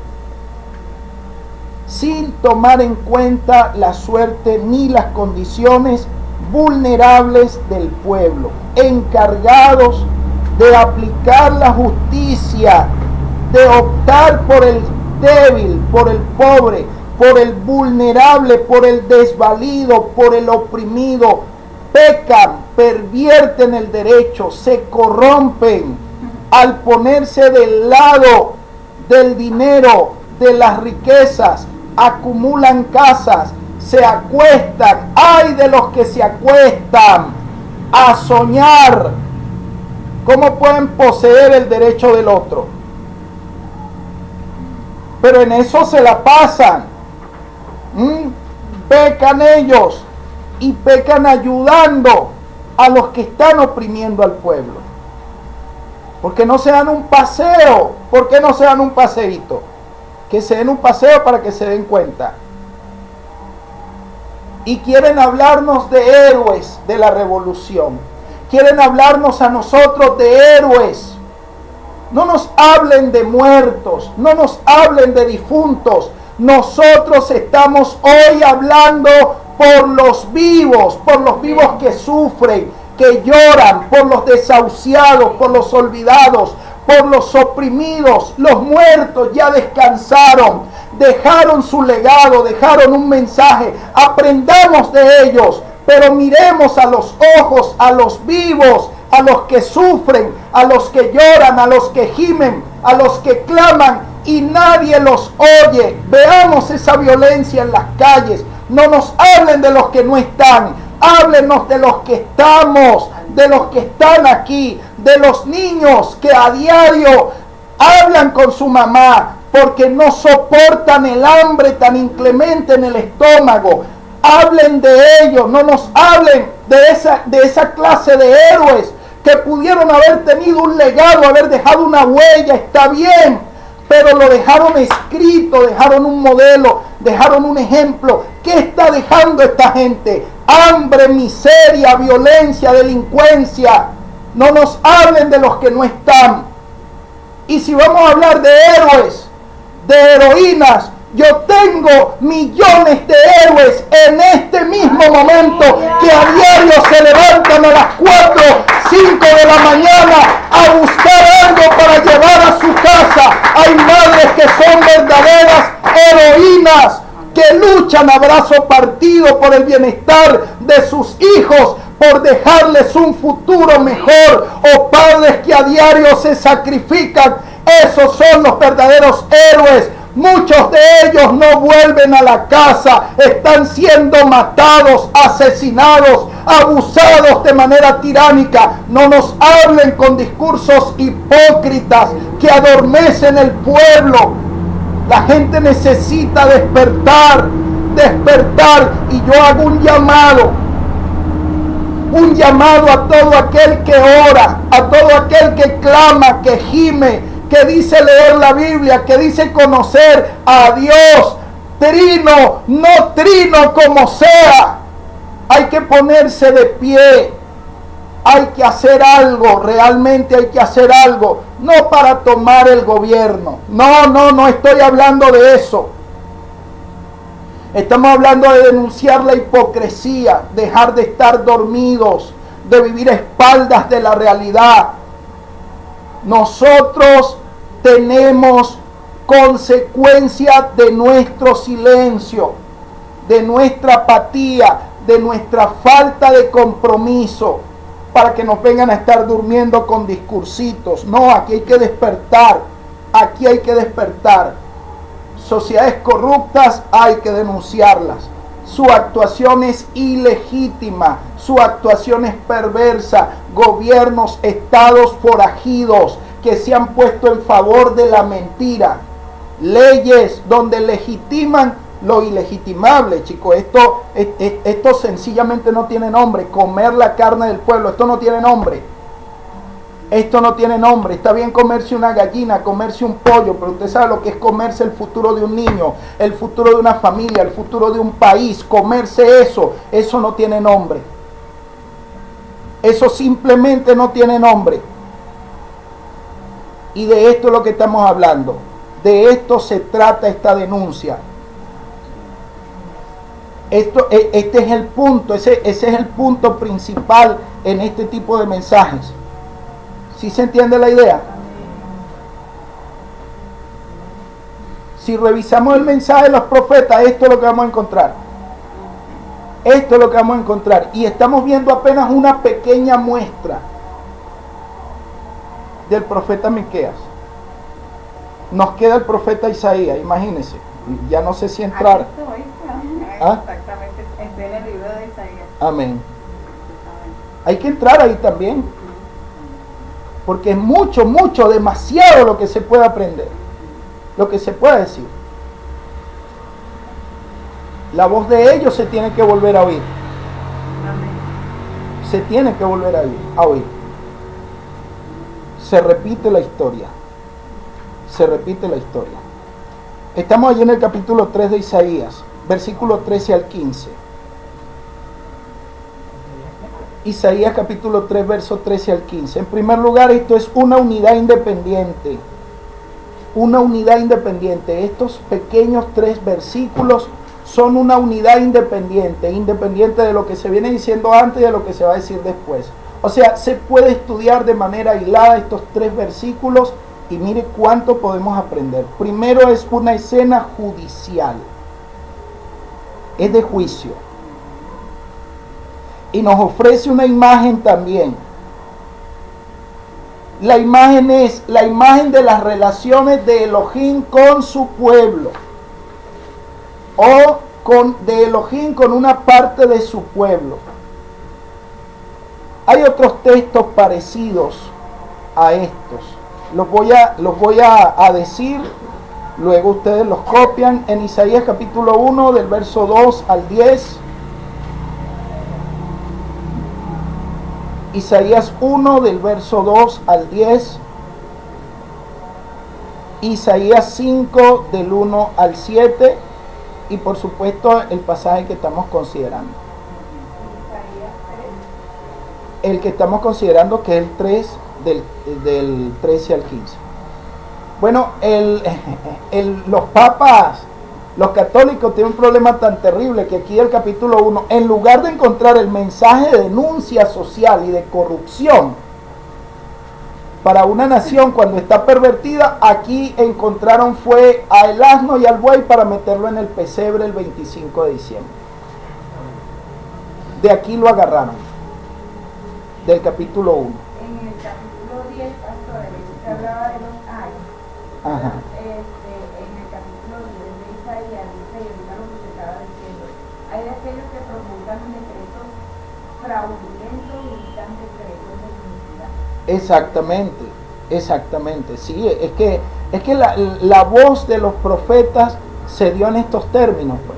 Sin tomar en cuenta la suerte ni las condiciones vulnerables del pueblo, encargados de aplicar la justicia, de optar por el débil, por el pobre, por el vulnerable, por el desvalido, por el oprimido. Pecan, pervierten el derecho, se corrompen al ponerse del lado del dinero, de las riquezas, acumulan casas, se acuestan. ¡Ay de los que se acuestan a soñar! ¿Cómo pueden poseer el derecho del otro? Pero en eso se la pasan. Pecan ellos y pecan ayudando a los que están oprimiendo al pueblo. ¿Por qué no se dan un paseo? ¿Por qué no se dan un paseíto? Que se den un paseo para que se den cuenta. Y quieren hablarnos de héroes de la revolución. Quieren hablarnos a nosotros de héroes. No nos hablen de muertos, no nos hablen de difuntos. Nosotros estamos hoy hablando por los vivos que sufren, que lloran, por los desahuciados, por los olvidados, por los oprimidos. Los muertos ya descansaron, dejaron su legado, dejaron un mensaje. Aprendamos de ellos, pero miremos a los ojos a los vivos, a los que sufren, a los que lloran, a los que gimen, a los que claman y nadie los oye. Veamos esa violencia en las calles. No nos hablen de los que no están, háblenos de los que estamos, de los que están aquí, de los niños que a diario hablan con su mamá porque no soportan el hambre tan inclemente en el estómago. Hablen de ellos, no nos hablen de esa clase de héroes que pudieron haber tenido un legado, haber dejado una huella, está bien, pero lo dejaron escrito, dejaron un modelo, dejaron un ejemplo. ¿Qué está dejando esta gente? hambre, miseria, violencia, delincuencia. No nos hablen de los que no están. Y si vamos a hablar de héroes, de heroínas, yo tengo millones de héroes en este mismo momento que a diario se levantan a las 4, 5 de la mañana a buscar algo para llevar a su casa. Hay madres que son verdaderas heroínas, que luchan a brazo partido por el bienestar de sus hijos, por dejarles un futuro mejor, o padres que a diario se sacrifican. Esos son los verdaderos héroes. Muchos de ellos no vuelven a la casa, están siendo matados, asesinados, abusados de manera tiránica. No nos hablen con discursos hipócritas que adormecen el pueblo. La gente necesita despertar, y yo hago un llamado a todo aquel que ora, a todo aquel que clama, que gime, que dice leer la Biblia, que dice conocer a Dios. Trino, no trino como sea. Hay que ponerse de pie. Hay que hacer algo, realmente hay que hacer algo. No para tomar el gobierno. No estoy hablando de eso. Estamos hablando de denunciar la hipocresía, dejar de estar dormidos, de vivir a espaldas de la realidad. Nosotros tenemos consecuencia de nuestro silencio, de nuestra apatía, de nuestra falta de compromiso, para que nos vengan a estar durmiendo con discursitos. No, aquí hay que despertar, aquí hay que despertar. Sociedades corruptas hay que denunciarlas. Su actuación es ilegítima, su actuación es perversa. Gobiernos, estados forajidos que se han puesto en favor de la mentira. Leyes donde legitiman lo ilegitimable, chicos. Esto sencillamente no tiene nombre. Comer la carne del pueblo, esto no tiene nombre. Esto no tiene nombre. Está bien comerse una gallina, comerse un pollo, pero usted sabe lo que es comerse el futuro de un niño, el futuro de una familia, el futuro de un país. Comerse eso no tiene nombre. Eso simplemente no tiene nombre. Y de esto es lo que estamos hablando. De esto se trata esta denuncia. Este es el punto, ese es el punto principal en este tipo de mensajes. ¿Sí se entiende la idea? Si revisamos el mensaje de los profetas, esto es lo que vamos a encontrar. Esto es lo que vamos a encontrar. Y estamos viendo apenas una pequeña muestra del profeta Miqueas. Nos queda el profeta Isaías, imagínense. Ya no sé si entrar. ¿Ah? Exactamente, en el libro de Isaías. Amén. Hay que entrar ahí también. Porque es mucho, demasiado lo que se puede aprender. Lo que se puede decir. La voz de ellos se tiene que volver a oír. Se tiene que volver a oír. Se repite la historia. Se repite la historia. Estamos allí en el capítulo 3 de Isaías, versículos 13 al 15. Isaías capítulo 3, versos 13 al 15. En primer lugar, esto es una unidad independiente. Una unidad independiente. Estos pequeños 3 versículos son una unidad independiente. Independiente de lo que se viene diciendo antes y de lo que se va a decir después. O sea, se puede estudiar de manera aislada estos 3 versículos y mire cuánto podemos aprender. Primero es una escena judicial. Es de juicio. Y nos ofrece una imagen también. La imagen es la imagen de las relaciones de Elohim con su pueblo. O de Elohim con una parte de su pueblo. Hay otros textos parecidos a estos. Los voy a decir, luego ustedes los copian. En Isaías capítulo 1 del verso 2 al 10. Isaías 1 del verso 2 al 10. Isaías 5 del 1 al 7. Y por supuesto el pasaje que estamos considerando. el que estamos considerando que es el 3 del 13 al 15. Bueno, los papas, los católicos tienen un problema tan terrible que aquí el capítulo 1, en lugar de encontrar el mensaje de denuncia social y de corrupción para una nación cuando está pervertida, aquí encontraron fue al asno y al buey para meterlo en el pesebre el 25 de diciembre. De aquí lo agarraron, del capítulo 1. En el capítulo 10, pastor, se hablaba de los años. Ajá. En el capítulo 10 de Isaías, dice, y ahorita lo que se estaba diciendo, hay de aquellos que promulgan decretos fraudulentos y dictan decretos de iniquidad. Exactamente, sí, es que la voz de los profetas se dio en estos términos, pues.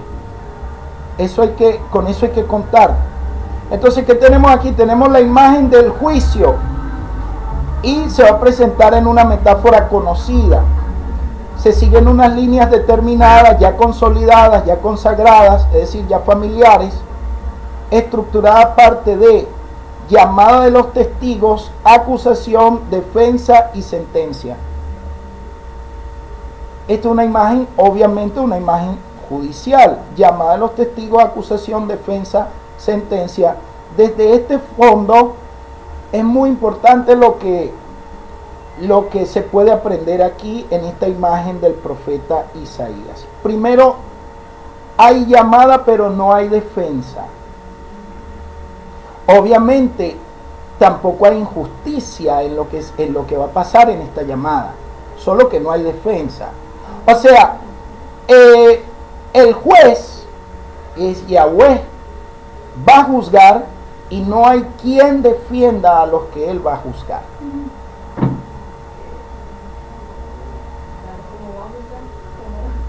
Con eso hay que contar. Entonces, ¿qué tenemos aquí? Tenemos la imagen del juicio y se va a presentar en una metáfora conocida. Se siguen unas líneas determinadas, ya consolidadas, ya consagradas, es decir, ya familiares, estructurada parte de llamada de los testigos, acusación, defensa y sentencia. Esta es una imagen, obviamente una imagen judicial, llamada de los testigos, acusación, defensa, sentencia. Desde este fondo es muy importante lo que se puede aprender aquí en esta imagen del profeta Isaías. Primero, hay llamada pero no hay defensa. Obviamente tampoco hay injusticia en lo que va a pasar en esta llamada, solo que no hay defensa. O sea, el juez es Yahweh, va a juzgar y no hay quien defienda a los que él va a juzgar.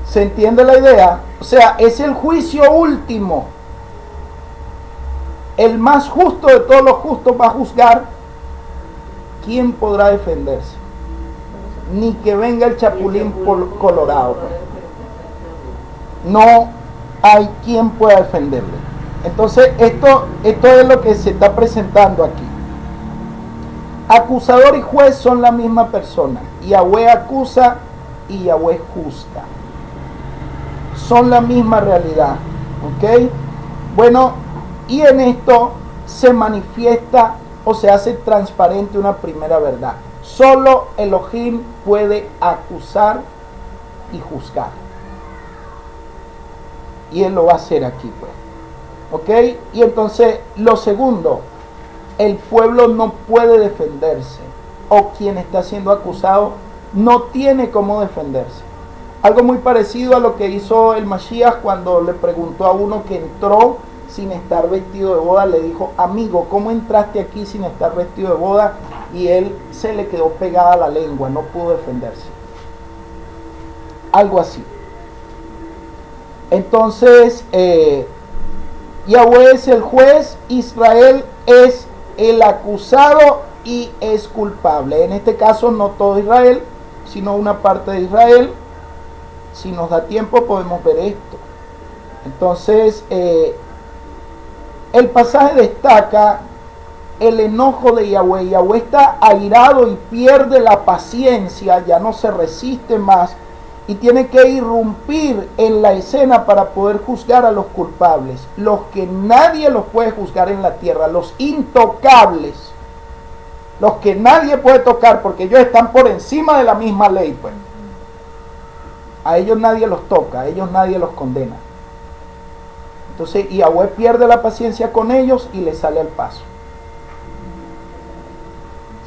¿Se entiende la idea? O sea, es el juicio último. El más justo de todos los justos va a juzgar. ¿Quién podrá defenderse? Ni que venga el chapulín colorado. No hay quien pueda defenderle. Entonces, esto es lo que se está presentando aquí. Acusador y juez son la misma persona. Yahweh acusa y Yahweh juzga. Son la misma realidad. ¿Ok? Bueno, y en esto se manifiesta o se hace transparente una primera verdad. Solo Elohim puede acusar y juzgar. Y él lo va a hacer aquí, pues. ¿Ok? Y entonces, lo segundo, el pueblo no puede defenderse. O quien está siendo acusado no tiene cómo defenderse. Algo muy parecido a lo que hizo el Mashiach cuando le preguntó a uno que entró sin estar vestido de boda, le dijo: amigo, ¿cómo entraste aquí sin estar vestido de boda? Y él se le quedó pegada la lengua, no pudo defenderse. Algo así. Entonces, Yahweh es el juez, Israel es el acusado y es culpable. En este caso no todo Israel, sino una parte de Israel. Si nos da tiempo podemos ver esto. Entonces, el pasaje destaca el enojo de Yahweh. Yahweh está airado y pierde la paciencia, ya no se resiste más y tiene que irrumpir en la escena para poder juzgar a los culpables, los que nadie los puede juzgar en la tierra, los intocables, los que nadie puede tocar porque ellos están por encima de la misma ley, pues. A ellos nadie los toca, a ellos nadie los condena. Entonces Yahweh pierde la paciencia con ellos y les sale al paso.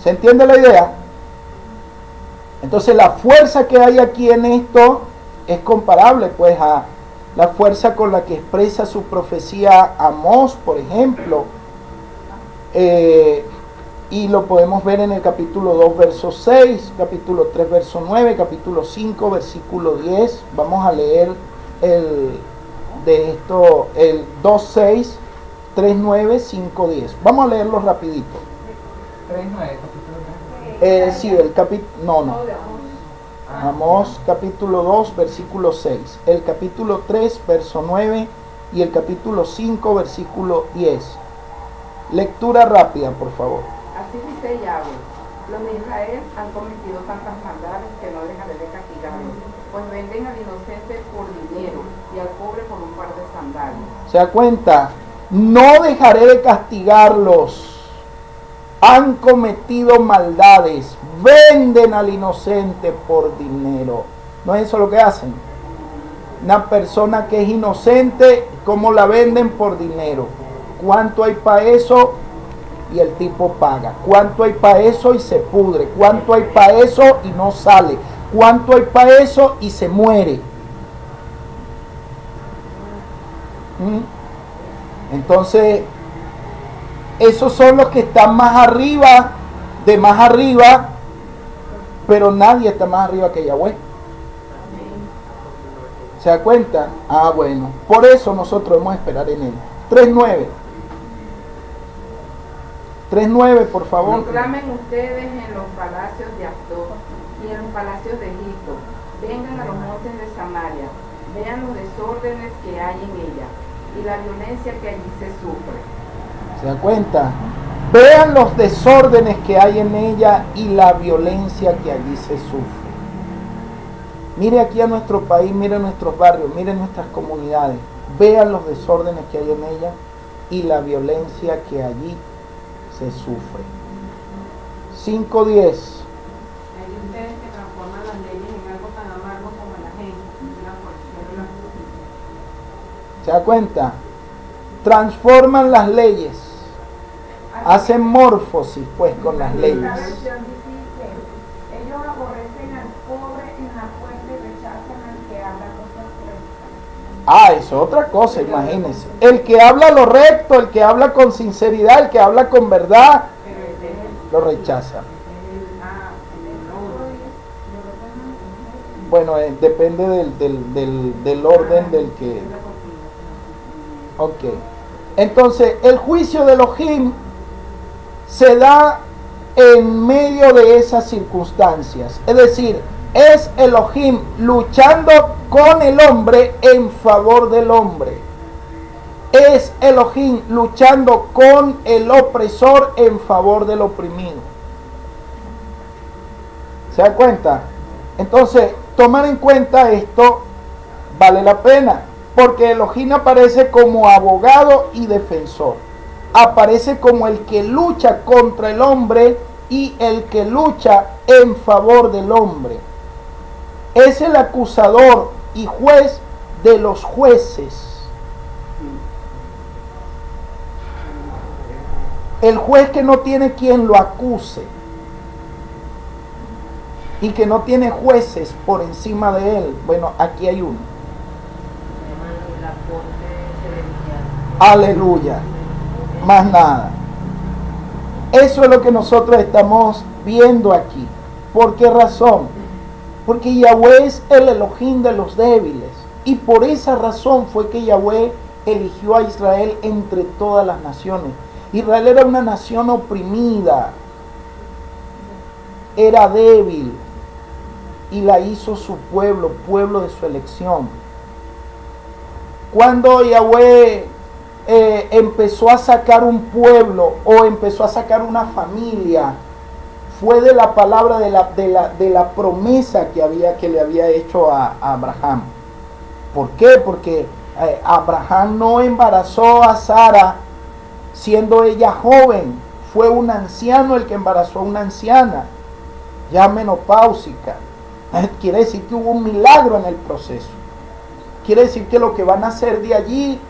¿Se entiende la idea? Entonces la fuerza que hay aquí en esto es comparable pues a la fuerza con la que expresa su profecía Amós, por ejemplo. Y lo podemos ver en el capítulo 2, verso 6, capítulo 3, verso 9, capítulo 5, versículo 10. Vamos a leer el 2, 6, 3, 9, 5, 10. Vamos a leerlo rapidito. 3, 9, capítulo 3. Sí, el capítulo... No. Amós, capítulo 2, versículo 6. El capítulo 3, verso 9. Y el capítulo 5, versículo 10. Lectura rápida, por favor. Así dice Yahweh, los de Israel han cometido tantas maldades que no dejaré de castigarlos, pues venden al inocente por dinero y al pobre por un par de sandalias. ¿Se da cuenta? No dejaré de castigarlos. Han cometido maldades, venden al inocente por dinero. ¿No es eso lo que hacen? Una persona que es inocente, ¿cómo la venden? Por dinero. ¿Cuánto hay para eso? Y el tipo paga. ¿Cuánto hay para eso? Y se pudre. ¿Cuánto hay para eso? Y no sale. ¿Cuánto hay para eso? Y se muere. Entonces, esos son los que están más arriba, de más arriba, pero nadie está más arriba que Yahweh. ¿Se da cuenta? Ah, bueno. Por eso nosotros debemos esperar en él. 3.9. 3.9, por favor. Proclamen ustedes en los palacios de Asdod y en los palacios de Egipto. Vengan a los montes de Samaria. Vean los desórdenes que hay en ella y la violencia que allí se sufre. ¿Se da cuenta? Vean los desórdenes que hay en ella y la violencia que allí se sufre. Mire aquí a nuestro país, mire nuestros barrios, mire nuestras comunidades. Vean los desórdenes que hay en ella y la violencia que allí se sufre. 5.10. Hay ustedes que transforman las leyes en algo tan amargo como la gente, la porción de la justicia. ¿Se da cuenta? Transforman las leyes. Hacen morfosis pues con las leyes. Esta versión dice, ellos aborrecen al pobre en la fuente y rechazan al que habla cosas rectas. Ah, eso es otra cosa, imagínense. El que habla lo recto, el que habla con sinceridad, el que habla con verdad, lo rechaza. Bueno, depende del orden del que... Ok. Entonces, el juicio de Elohim se da en medio de esas circunstancias. Es decir, es Elohim luchando con el hombre en favor del hombre. Es Elohim luchando con el opresor en favor del oprimido. ¿Se da cuenta? Entonces, tomar en cuenta esto vale la pena, porque Elohim aparece como abogado y defensor. Aparece como el que lucha contra el hombre y el que lucha en favor del hombre. Es el acusador y juez de los jueces. El juez que no tiene quien lo acuse y que no tiene jueces por encima de él. Bueno, aquí hay uno. Aleluya. Más nada. Eso es lo que nosotros estamos viendo aquí. ¿Por qué razón? Porque Yahweh es el Elohim de los débiles. Y por esa razón fue que Yahweh eligió a Israel entre todas las naciones. Israel era una nación oprimida. Era débil. Y la hizo su pueblo, pueblo de su elección. Cuando Yahweh empezó a sacar un pueblo o empezó a sacar una familia, fue de la palabra de la promesa que le había hecho a Abraham. ¿Por qué? Porque Abraham no embarazó a Sara siendo ella joven, fue un anciano el que embarazó a una anciana ya menopáusica. Quiere decir que hubo un milagro en el proceso. Quiere decir que lo que van a hacer de allí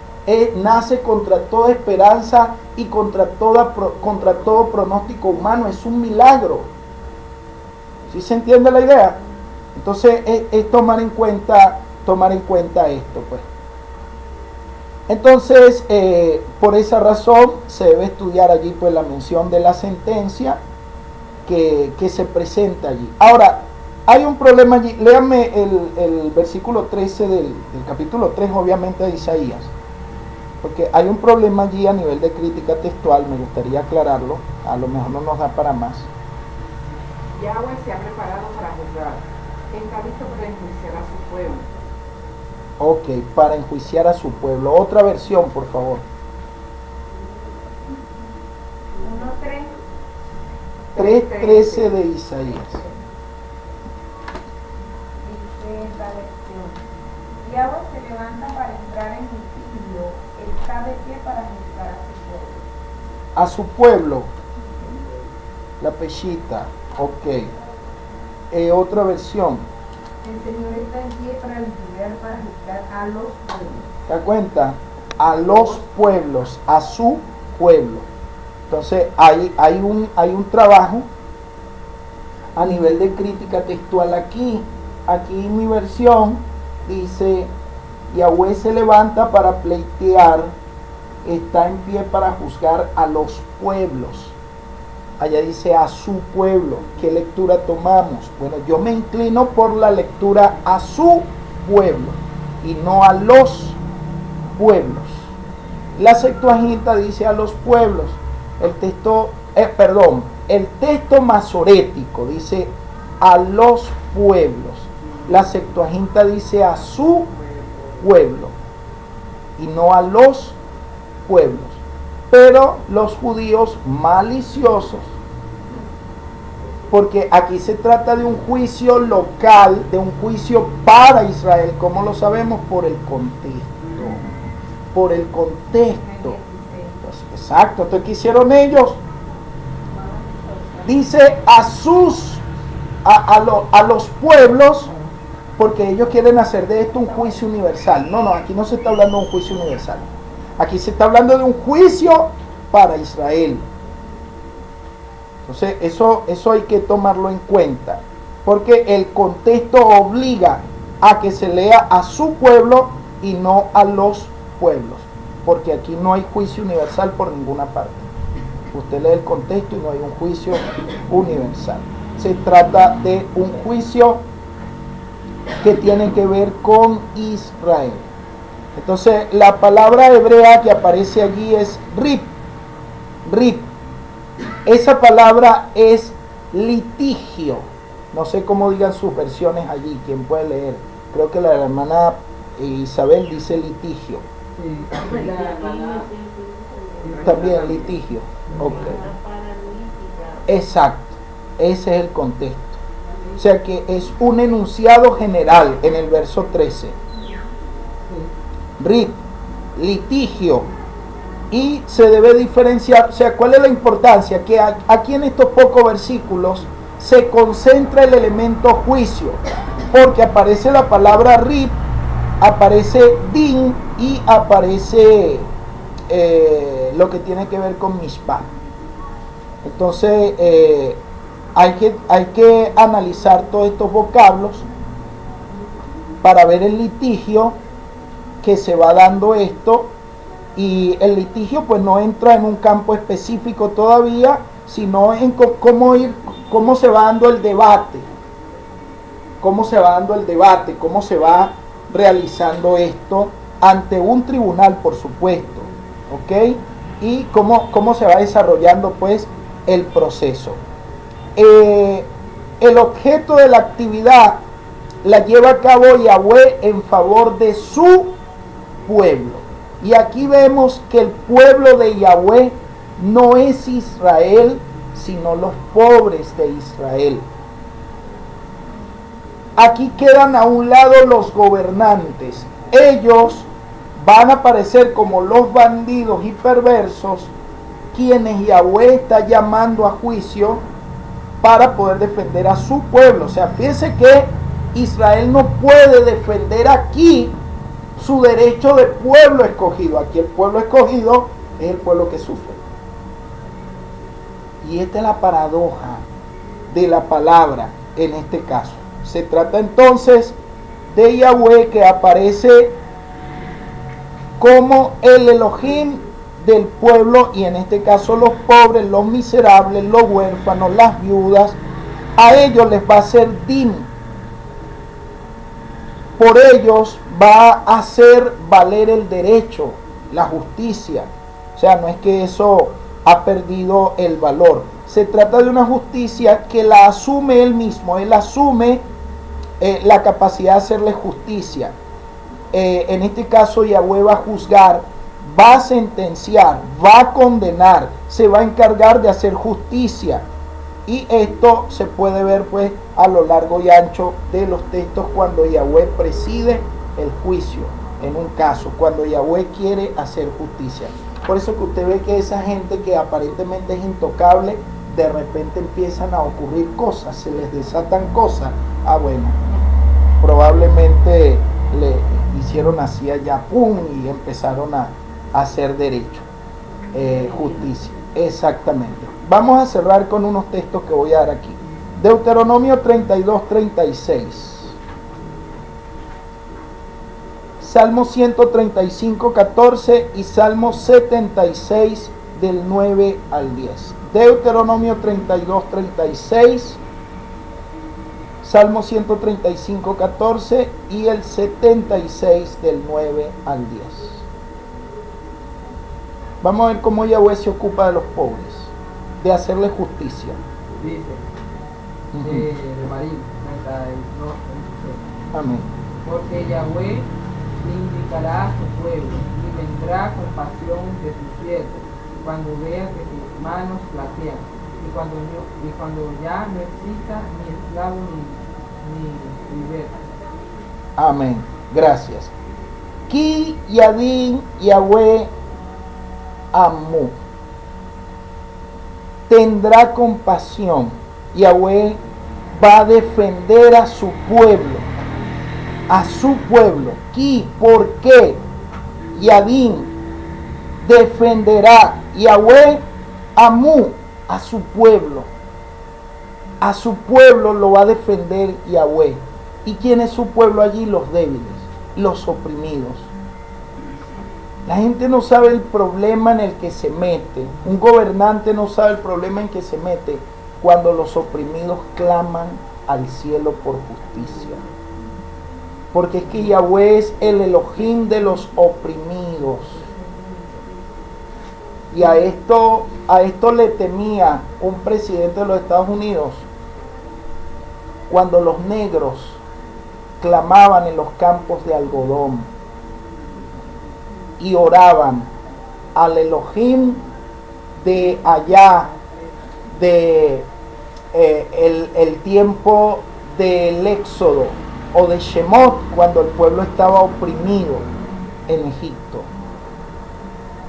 nace contra toda esperanza y contra todo pronóstico humano. Es un milagro. ¿Sí se entiende la idea? Entonces es tomar en cuenta esto, pues. Entonces, por esa razón se debe estudiar allí pues la mención de la sentencia que se presenta allí. Ahora, hay un problema allí. Léanme el versículo 13 del capítulo 3, obviamente, de Isaías. Porque hay un problema allí a nivel de crítica textual, me gustaría aclararlo, a lo mejor no nos da para más. Yahweh se ha preparado para juzgar, está listo para enjuiciar a su pueblo. Ok, para enjuiciar a su pueblo. Otra versión, por favor. 3:13 de Isaías. Dice esta lección: Yahweh se levanta para entrar en litigio, está de pie para juzgar a su pueblo. A su pueblo. La peshita. Ok. Otra versión. El Señor está en pie para litigar, para juzgar a los pueblos. ¿Te das cuenta? A los pueblos, a su pueblo. Entonces hay un trabajo a nivel de crítica textual aquí. Aquí mi versión dice: Yahweh se levanta para pleitear, está en pie para juzgar a los pueblos. Allá dice a su pueblo. ¿Qué lectura tomamos? Bueno, yo me inclino por la lectura a su pueblo y no a los pueblos. La Septuaginta dice a los pueblos. El texto masorético dice a los pueblos. La Septuaginta dice a su pueblo y no a los pueblos. Pero los judíos maliciosos, porque aquí se trata de un juicio local, de un juicio para Israel. ¿Cómo lo sabemos? Por el contexto. Por el contexto. Entonces, exacto. Entonces, ¿qué hicieron ellos? Dice a los pueblos, porque ellos quieren hacer de esto un juicio universal. No, aquí no se está hablando de un juicio universal. Aquí se está hablando de un juicio para Israel. Entonces, eso hay que tomarlo en cuenta, porque el contexto obliga a que se lea a su pueblo y no a los pueblos, porque aquí no hay juicio universal por ninguna parte. Usted lee el contexto y no hay un juicio universal. Se trata de un juicio que tiene que ver con Israel. Entonces, la palabra hebrea que aparece allí es rip. Rip. Esa palabra es litigio. No sé cómo digan sus versiones allí. ¿Quién puede leer? Creo que la hermana Isabel dice litigio. También litigio. Ok. Exacto. Ese es el contexto. O sea que es un enunciado general en el verso 13. Rit, litigio, y se debe diferenciar. O sea, ¿cuál es la importancia? Que aquí en estos pocos versículos se concentra el elemento juicio, porque aparece la palabra rit, aparece din y aparece lo que tiene que ver con mishpat. Entonces hay que analizar todos estos vocablos para ver el litigio que se va dando esto. Y el litigio pues no entra en un campo específico todavía, sino en cómo se va dando el debate, cómo se va realizando esto ante un tribunal, por supuesto, ¿ok? Y cómo se va desarrollando pues el proceso. El objeto de la actividad la lleva a cabo Yahweh en favor de su pueblo. Y aquí vemos que el pueblo de Yahweh no es Israel, sino los pobres de Israel. Aquí quedan a un lado los gobernantes. Ellos van a aparecer como los bandidos y perversos, quienes Yahweh está llamando a juicio para poder defender a su pueblo. O sea, fíjense que Israel no puede defender aquí su derecho de pueblo escogido. Aquí el pueblo escogido es el pueblo que sufre. Y esta es la paradoja de la palabra en este caso. Se trata entonces de Yahweh, que aparece como el Elohim del pueblo, y en este caso los pobres, los miserables, los huérfanos, las viudas. A ellos les va a hacer din. Por ellos va a hacer valer el derecho, la justicia. O sea, no es que eso ha perdido el valor. Se trata de una justicia que la asume él mismo. Él asume la capacidad de hacerle justicia. En este caso Yahweh va a juzgar, va a sentenciar, va a condenar, se va a encargar de hacer justicia. Y esto se puede ver pues a lo largo y ancho de los textos cuando Yahweh preside el juicio en un caso, cuando Yahweh quiere hacer justicia. Por eso que usted ve que esa gente que aparentemente es intocable, de repente empiezan a ocurrir cosas, se les desatan cosas. Ah, bueno, probablemente le hicieron así allá, pum, y empezaron a hacer derecho, justicia. Exactamente. Vamos a cerrar con unos textos que voy a dar aquí. Deuteronomio 32, 36. Salmo 135, 14 y Salmo 76 del 9 al 10. Deuteronomio 32, 36, Salmo 135, 14 y el 76 del 9 al 10. Vamos a ver cómo Yahweh se ocupa de los pobres, de hacerle justicia. Dice, Marín, 32, 36. Amén. Porque Yahweh indicará a su pueblo y vendrá compasión de sus siervos cuando vea que sus manos flaquean y cuando ya no exista ni esclavo ni libertad. Amén. Gracias. Ki Yadin Yahweh Amu. Tendrá compasión. Yahweh va a defender a su pueblo. A su pueblo. Ki, ¿por qué? Yadin defenderá. Yahweh Amu, a su pueblo. A su pueblo lo va a defender Yahweh. ¿Y quién es su pueblo allí? Los débiles, los oprimidos. La gente no sabe el problema en el que se mete. Un gobernante no sabe el problema en que se mete cuando los oprimidos claman al cielo por justicia. Porque es que Yahweh es el Elohim de los oprimidos. Y a esto le temía un presidente de los Estados Unidos cuando los negros clamaban en los campos de algodón y oraban al Elohim de allá, de el tiempo del Éxodo o de Shemot, cuando el pueblo estaba oprimido en Egipto.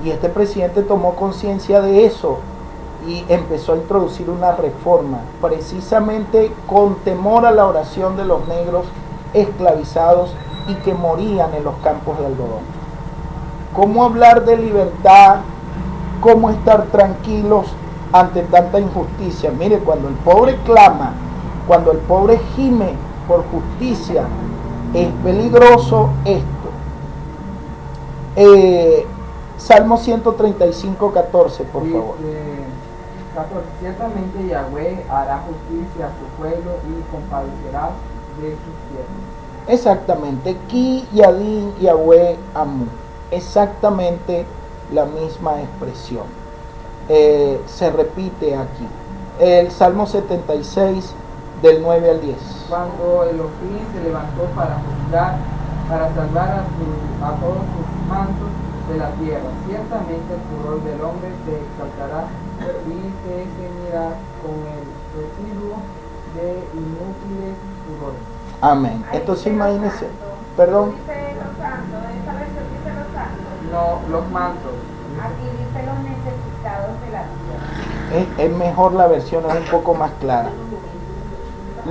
Y este presidente tomó conciencia de eso y empezó a introducir una reforma, precisamente con temor a la oración de los negros esclavizados y que morían en los campos de algodón. ¿Cómo hablar de libertad? ¿Cómo estar tranquilos ante tanta injusticia? Mire, cuando el pobre clama, cuando el pobre gime por justicia, es peligroso esto. Salmo 135, 14, por favor. 14. Ciertamente Yahweh hará justicia a su pueblo y compadecerá de sus siervos. Exactamente. Ki Yadin Yahweh Amu. Exactamente la misma expresión. Se repite aquí. El Salmo 76 del 9 al 10. Cuando Elohim se levantó para juzgar, para salvar a todos sus mansos de la tierra, ciertamente el furor del hombre se exaltará y se ceñirá con el residuo de inútiles furores. Amén. Entonces imagínense, perdón. Dice los santos, esta versión dice los santos. No, los mansos. Aquí dice los necesitados de la tierra. Es mejor la versión, es un poco más clara.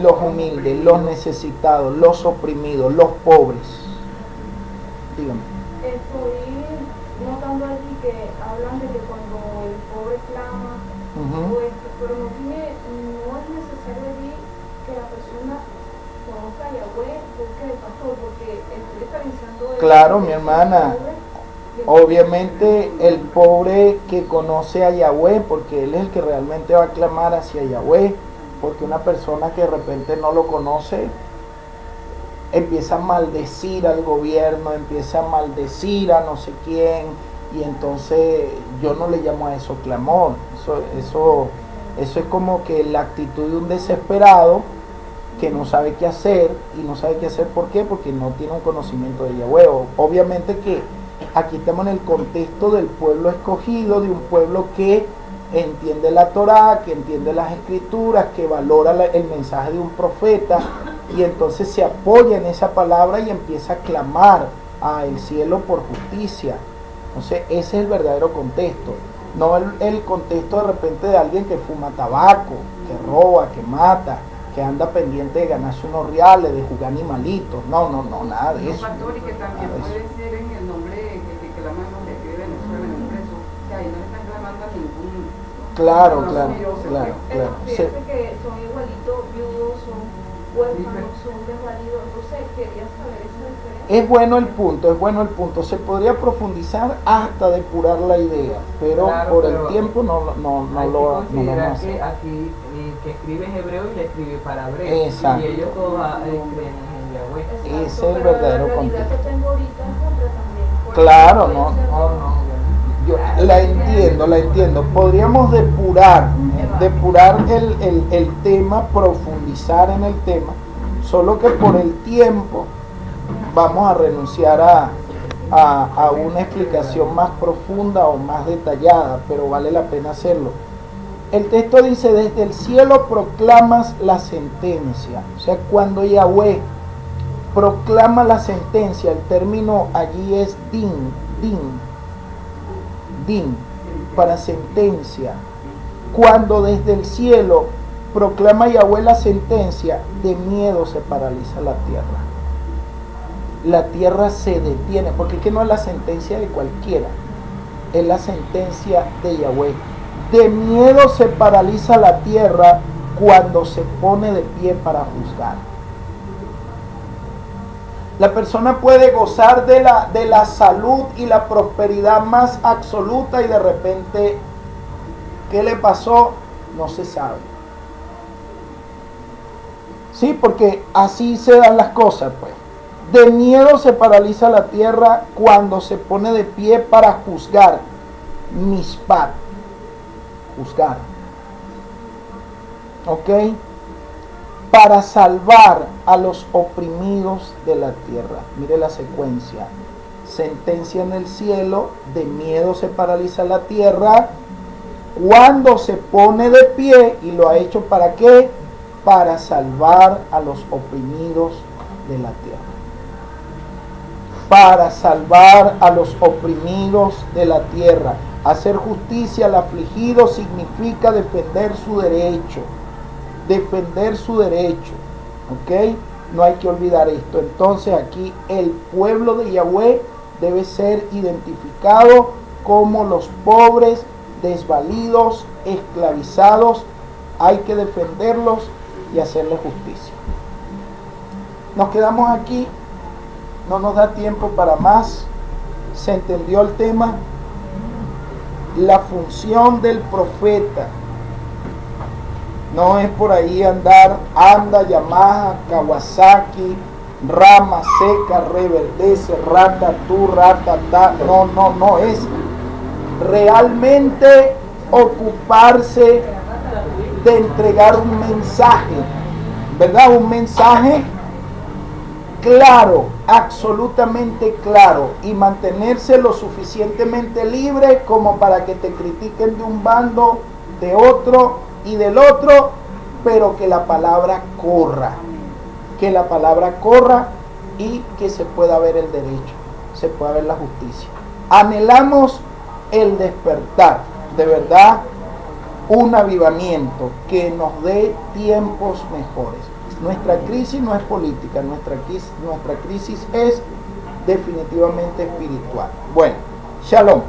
Los humildes, los necesitados, los oprimidos, los pobres. Dígame. Estoy notando allí que hablan de que cuando el pobre clama, pero no es necesario allí que la persona conozca a Yahweh, busque el pastor, porque estoy diferenciando. Claro, mi hermana. Obviamente el pobre que conoce a Yahweh, porque él es el que realmente va a clamar hacia Yahweh, porque una persona que de repente no lo conoce empieza a maldecir al gobierno, empieza a maldecir a no sé quién, y entonces yo no le llamo a eso clamor. Eso es como que la actitud de un desesperado que no sabe qué hacer, y no sabe qué hacer, ¿por qué? Porque no tiene un conocimiento de Yahweh. Obviamente que aquí estamos en el contexto del pueblo escogido, de un pueblo que entiende la Torá, que entiende las escrituras, que valora el mensaje de un profeta, y entonces se apoya en esa palabra y empieza a clamar al cielo por justicia. Entonces ese es el verdadero contexto, no el contexto de repente de alguien que fuma tabaco, que roba, que mata, que anda pendiente de ganarse unos reales, de jugar animalitos. No, nada de eso. Pastor, y que también puede ser en el nombre que claman los de aquí de Venezuela, en el preso, que ahí no le están clamando a ningún. Claro. Fíjense que son igualitos, viudos, son huérfanos, son desvalidos. Entonces quería saber esa diferencia. Es bueno el punto. Se podría profundizar hasta depurar la idea, pero claro, por pero el tiempo no lo vamos a hacer. Que aquí que escribe en hebreo y le escribe para hebreo. Exacto. Y ellos todos creen en Yahweh. Ese es el verdadero contexto. contexto. La realidad que tengo ahorita es otra también. Claro, Puede no. ser- Yo la entiendo. Podríamos depurar el tema, profundizar en el tema, solo que por el tiempo vamos a renunciar a una explicación más profunda o más detallada, pero vale la pena hacerlo. El texto dice: desde el cielo proclamas la sentencia. O sea, cuando Yahweh proclama la sentencia, el término allí es din, para sentencia. Cuando desde el cielo proclama Yahweh la sentencia, de miedo se paraliza la tierra. La tierra se detiene, porque es que no es la sentencia de cualquiera, es la sentencia de Yahweh. De miedo se paraliza la tierra cuando se pone de pie para juzgar. La persona puede gozar de la salud y la prosperidad más absoluta y de repente, ¿qué le pasó? No se sabe. Sí, porque así se dan las cosas, pues. De miedo se paraliza la tierra cuando se pone de pie para juzgar. Mishpat. Juzgar. ¿Ok? Para salvar a los oprimidos de la tierra. Mire la secuencia. Sentencia en el cielo, de miedo se paraliza la tierra, cuando se pone de pie, y lo ha hecho ¿para qué? Para salvar a los oprimidos de la tierra. Para salvar a los oprimidos de la tierra. Hacer justicia al afligido significa defender su derecho. Defender su derecho. ¿Ok? No hay que olvidar esto. Entonces aquí el pueblo de Yahweh debe ser identificado como los pobres, desvalidos, esclavizados. Hay que defenderlos y hacerles justicia. Nos quedamos aquí. No nos da tiempo para más. ¿Se entendió el tema? La función del profeta no es por ahí andar, anda, Yamaha, Kawasaki, rama seca, reverdece, rata, tú, rata, ta. No, es realmente ocuparse de entregar un mensaje, ¿verdad? Un mensaje claro, absolutamente claro, y mantenerse lo suficientemente libre como para que te critiquen de un bando, de otro y del otro, pero que la palabra corra, y que se pueda ver el derecho, se pueda ver la justicia. Anhelamos el despertar, de verdad, un avivamiento que nos dé tiempos mejores. Nuestra crisis no es política, nuestra crisis es definitivamente espiritual. Bueno, Shalom.